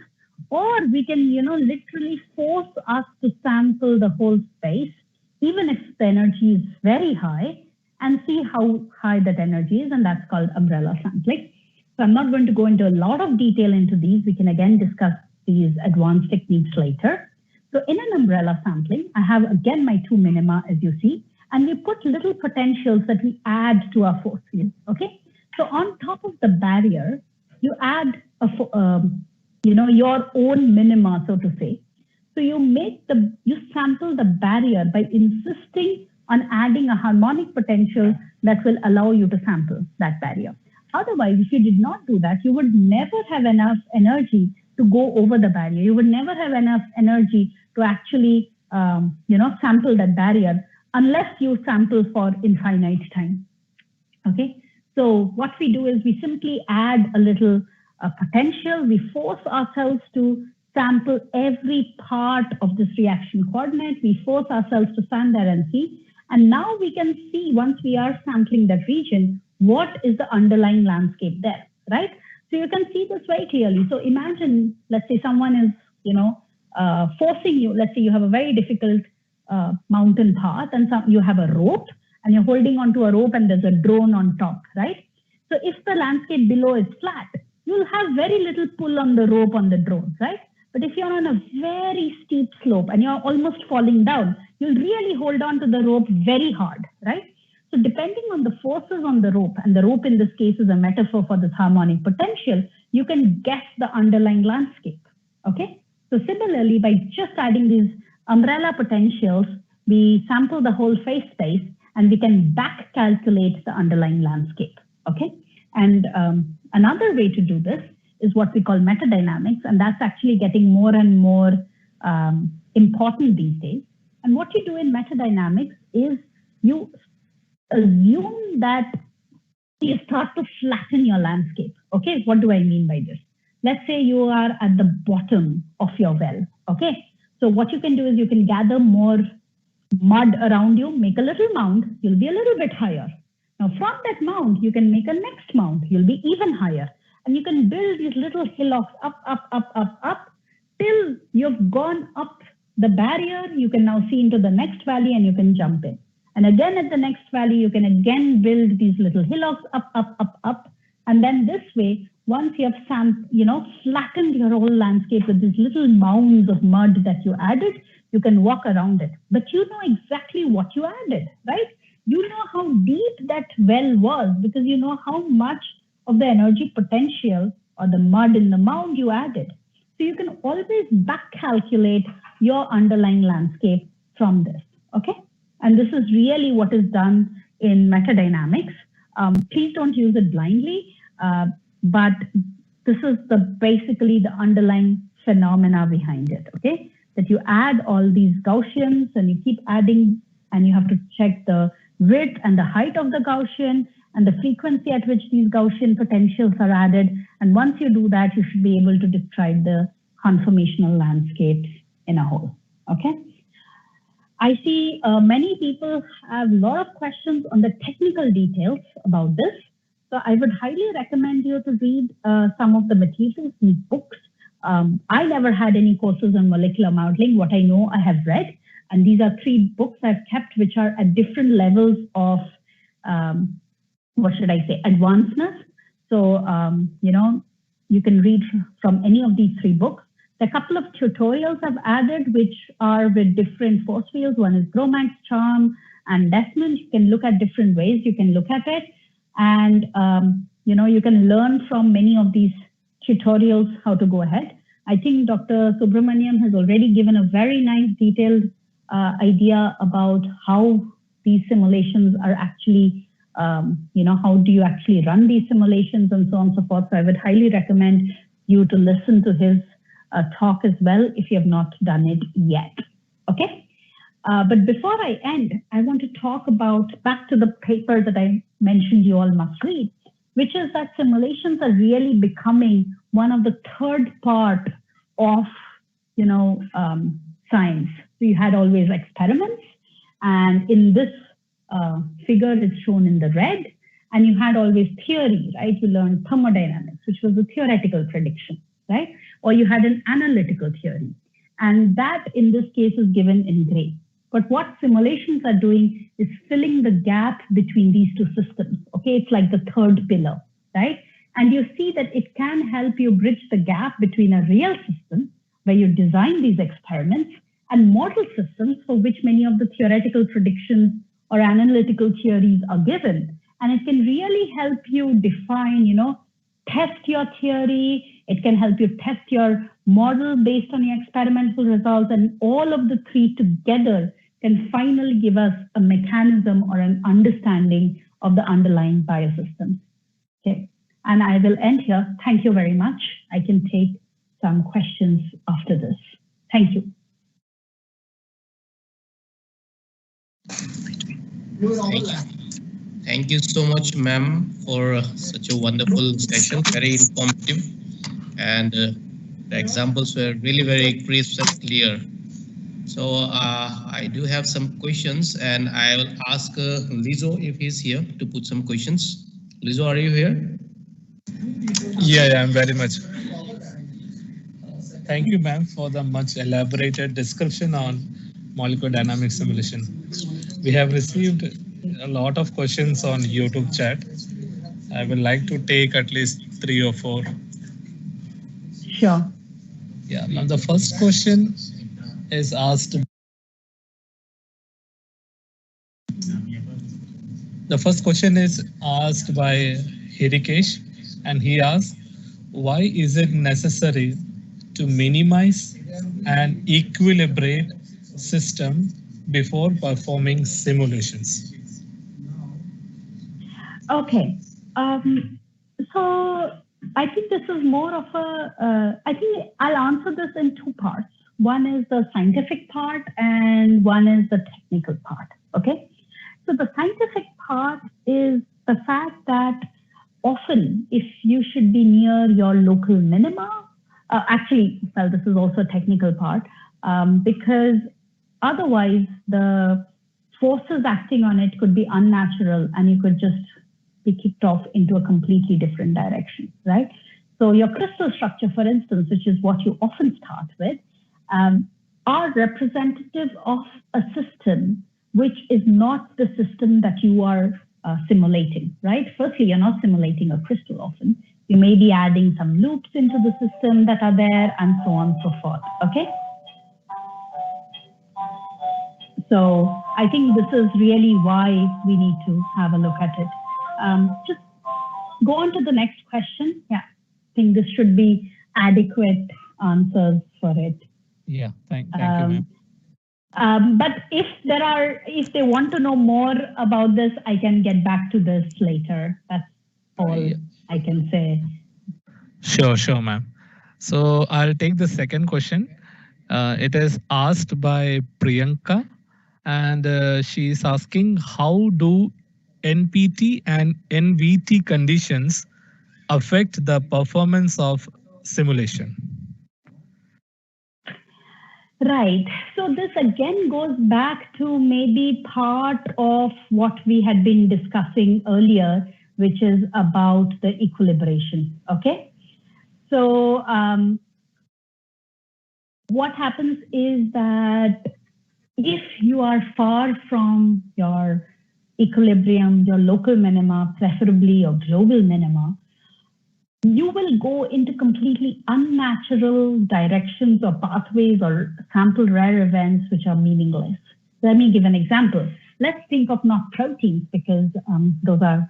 Or we can, literally force us to sample the whole space, even if the energy is very high, and see how high that energy is, and that's called umbrella sampling. So I'm not going to go into a lot of detail into these. We can again discuss these advanced techniques later. So in an umbrella sampling, I have again my two minima, as you see, and we put little potentials that we add to our force field, okay? So on top of the barrier, you add your own minima, so to say. So you sample the barrier by insisting on adding a harmonic potential that will allow you to sample that barrier. Otherwise, if you did not do that, you would never have enough energy to go over the barrier. You would never have enough energy to actually, sample that barrier unless you sample for infinite time. Okay. So what we do is we simply add a little potential. We force ourselves to sample every part of this reaction coordinate. We force ourselves to stand there and see. And now we can see, once we are sampling that region, what is the underlying landscape there, right? So you can see this very clearly. So imagine, let's say someone is, forcing you. Let's say you have a very difficult mountain path, and you have a rope, and you're holding onto a rope, and there's a drone on top, right? So if the landscape below is flat, you'll have very little pull on the rope on the drone, right? But if you're on a very steep slope and you're almost falling down, you'll really hold on to the rope very hard, right? So depending on the forces on the rope, and the rope in this case is a metaphor for this harmonic potential, you can guess the underlying landscape, okay? So similarly, by just adding these umbrella potentials, we sample the whole phase space and we can back calculate the underlying landscape, okay? And another way to do this is what we call metadynamics, and that's actually getting more and more important these days. And what you do in metadynamics is you assume that you start to flatten your landscape. Okay, what do I mean by this? Let's say you are at the bottom of your well. Okay, so what you can do is you can gather more mud around you, make a little mound, you'll be a little bit higher. Now from that mound, you can make a next mound, you'll be even higher. And you can build these little hillocks up, till you've gone up the barrier. You can now see into the next valley and you can jump in. And again at the next valley, you can again build these little hillocks up. And then this way, once you have flattened your whole landscape with these little mounds of mud that you added, you can walk around it. But you know exactly what you added, right? You know how deep that well was because you know how much of the energy potential or the mud in the mound you added. So you can always back calculate your underlying landscape from this, okay? And this is really what is done in metadynamics. Please don't use it blindly, but this is basically the underlying phenomena behind it, okay? That you add all these Gaussians and you keep adding, and you have to check the width and the height of the Gaussian and the frequency at which these Gaussian potentials are added. And once you do that, you should be able to describe the conformational landscape in a whole, okay? I see many people have a lot of questions on the technical details about this. So I would highly recommend you to read some of the materials in books. I never had any courses on molecular modeling. What I know, I have read. And these are 3 books I've kept, which are at different levels of, advancement. So, you can read from any of these 3 books. A couple of tutorials I've added, which are with different force fields. One is Gromax, Charm, and Desmond. You can look at different ways you can look at it. And, you can learn from many of these tutorials how to go ahead. I think Dr. Subramaniam has already given a very nice detailed idea about how these simulations are actually, how do you actually run these simulations and so on and so forth. So I would highly recommend you to listen to his talk as well if you have not done it yet. Okay. But before I end, I want to talk about back to the paper that I mentioned you all must read, which is that simulations are really becoming one of the third part of, science. So you had always experiments, and in this figure, it's shown in the red, and you had always theory, right? You learned thermodynamics, which was a theoretical prediction, right? Or you had an analytical theory. And that, in this case, is given in gray. But what simulations are doing is filling the gap between these two systems, okay? It's like the third pillar, right? And you see that it can help you bridge the gap between a real system, where you design these experiments, and model systems for which many of the theoretical predictions or analytical theories are given. And it can really help you define, test your theory. It can help you test your model based on your experimental results, and all of the three together can finally give us a mechanism or an understanding of the underlying biosystems. Okay, and I will end here. Thank you very much. I can take some questions after this. Thank you. Thank you so much, ma'am, for such a wonderful session, very informative, and the examples were really very crisp and clear. So I do have some questions, and I will ask Lizzo if he's here to put some questions. Lizzo, are you here? Yeah, I'm very much. Thank you, ma'am, for the much elaborated description on molecular dynamics simulation. We have received a lot of questions on YouTube chat. I would like to take at least 3 or 4. Sure. Yeah, now the first question is asked. The first question is asked by Hirikesh, and he asks, why is it necessary to minimize and equilibrate system before performing simulations? Okay. So I think this is more of a, I think I'll answer this in 2 parts. One is the scientific part and one is the technical part, okay? So the scientific part is the fact that often if you should be near your local minima, this is also a technical part, because otherwise the forces acting on it could be unnatural and you could just be kicked off into a completely different direction, right? So your crystal structure, for instance, which is what you often start with, are representative of a system which is not the system that you are simulating, right? Firstly, you're not simulating a crystal often. You may be adding some loops into the system that are there and so on and so forth, okay? So I think this is really why we need to have a look at it. Just go on to the next question. Yeah, I think this should be adequate answers for it. Yeah, thank you, ma'am. But if they want to know more about this, I can get back to this later. That's all I can say. Sure, ma'am. So I'll take the second question. It is asked by Priyanka, and she's asking, how do NPT and NVT conditions affect the performance of simulation? Right. So this again goes back to maybe part of what we had been discussing earlier, which is about the equilibration. Okay. So what happens is that if you are far from your equilibrium, your local minima, preferably your global minima, you will go into completely unnatural directions or pathways or sample rare events which are meaningless. Let me give an example. Let's think of not proteins, because those are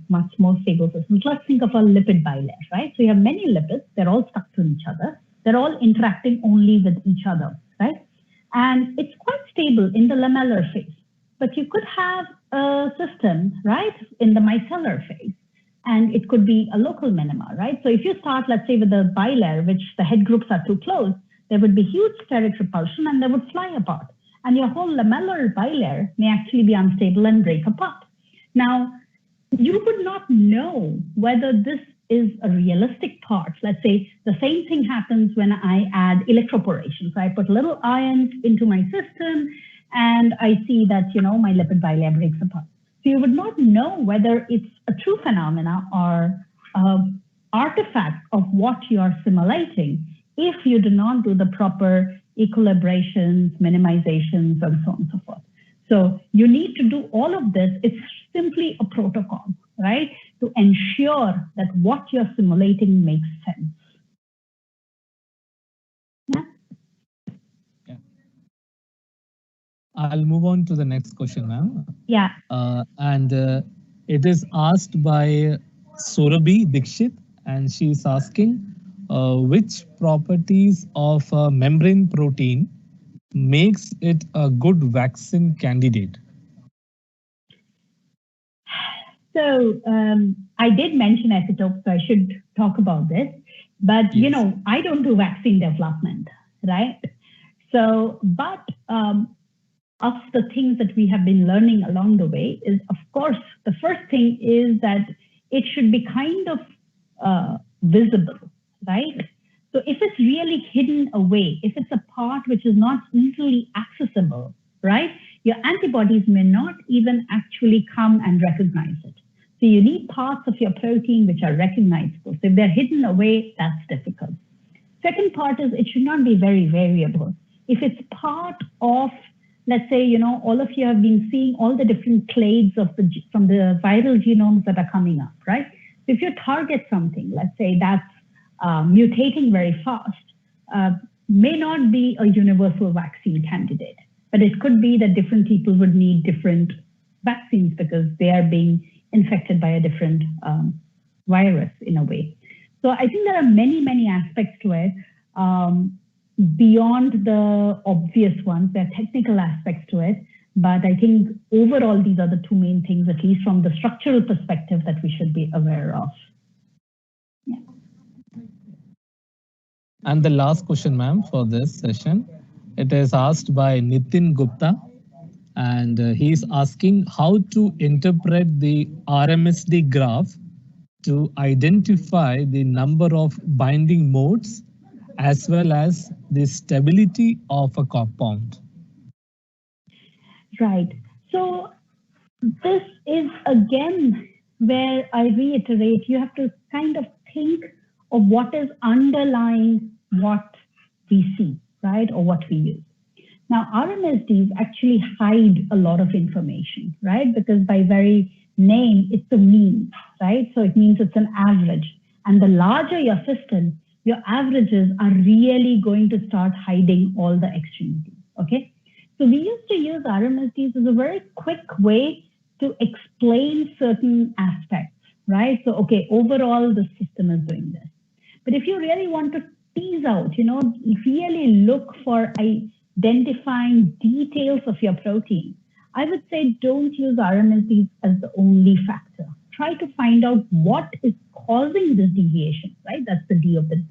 much more stable systems. Let's think of a lipid bilayer, right? So you have many lipids, they're all stuck to each other. They're all interacting only with each other, right? And it's quite stable in the lamellar phase. But you could have a system, right, in the micellar phase. And it could be a local minima, right? So if you start, let's say, with a bilayer, which the head groups are too close, there would be huge steric repulsion and they would fly apart. and your whole lamellar bilayer may actually be unstable and break apart. Now, you would not know whether this is a realistic part. Let's say the same thing happens when I add electroporation. So I put little ions into my system and I see that, my lipid bilayer breaks apart. So you would not know whether it's a true phenomena or artifact of what you are simulating if you do not do the proper equilibrations, minimizations, and so on and so forth. So you need to do all of this. It's simply a protocol, right? To ensure that what you're simulating makes sense. Yeah. I'll move on to the next question, ma'am. Yeah. It is asked by Surabhi Dikshit, and she's asking which properties of a membrane protein makes it a good vaccine candidate? So I did mention epitopes, so I should talk about this. But, yes, I don't do vaccine development, right? So, but of the things that we have been learning along the way is, of course, the first thing is that it should be kind of visible, right? So if it's really hidden away, if it's a part which is not easily accessible, right? Your antibodies may not even actually come and recognize it. So you need parts of your protein which are recognizable. So if they're hidden away, that's difficult. Second part is it should not be very variable. If it's part of, let's say, all of you have been seeing all the different clades from the viral genomes that are coming up, right? So if you target something, let's say that's mutating very fast, may not be a universal vaccine candidate, but it could be that different people would need different vaccines because they are being infected by a different virus in a way. So I think there are many, many aspects to it. Beyond the obvious ones, there are technical aspects to it, but I think overall these are the two main things, at least from the structural perspective, that we should be aware of. Yeah. And the last question, ma'am, for this session, it is asked by Nitin Gupta, and he's asking how to interpret the RMSD graph to identify the number of binding modes as well as the stability of a compound. Right. So this is again where I reiterate, you have to kind of think of what is underlying what we see, right, or what we use. Now, RMSDs actually hide a lot of information, right, because by very name, it's a mean, right? So it means it's an average. And the larger your system, your averages are really going to start hiding all the extremities, okay? So we used to use RMSDs as a very quick way to explain certain aspects, right? So, okay, overall, the system is doing this. But if you really want to tease out, really look for identifying details of your protein, I would say don't use RMSDs as the only factor. Try to find out what is causing this deviation, right? That's the D of the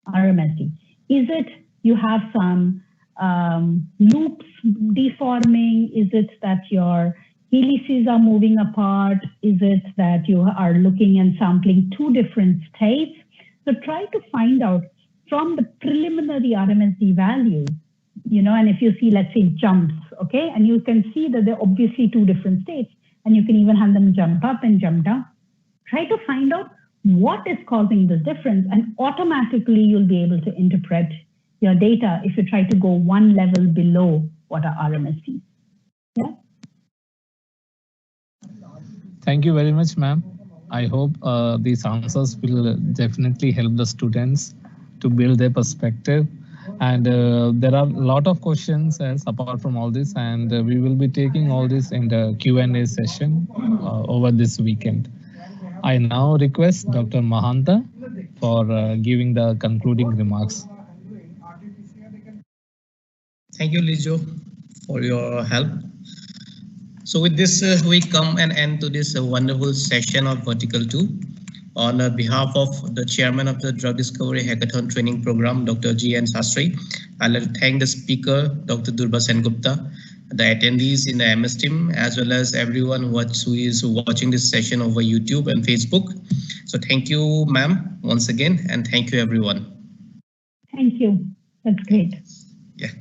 RMSD. Is it you have some loops deforming? Is it that your helices are moving apart? Is it that you are looking and sampling two different states? So try to find out from the preliminary RMSD values, and if you see, let's say, jumps, okay, and you can see that they're obviously two different states, and you can even have them jump up and jump down. Try to find out what is causing this difference, and automatically you'll be able to interpret your data if you try to go one level below what are RMSDs. Yeah. Thank you very much, ma'am. I hope these answers will definitely help the students to build their perspective. And there are a lot of questions else apart from all this, and we will be taking all this in the Q&A session over this weekend. I now request Dr. Mahanta for giving the concluding remarks. Thank you, Lijo, for your help. So with this, we come and end to this wonderful session of Vertical 2. On behalf of the chairman of the Drug Discovery Hackathon Training Program, Dr. G.N. Sastry, I'd like to thank the speaker, Dr. Durba Sengupta, the attendees in the MS team, as well as everyone who is watching this session over YouTube and Facebook. So thank you, ma'am, once again, and thank you, everyone. Thank you. That's great. Yeah.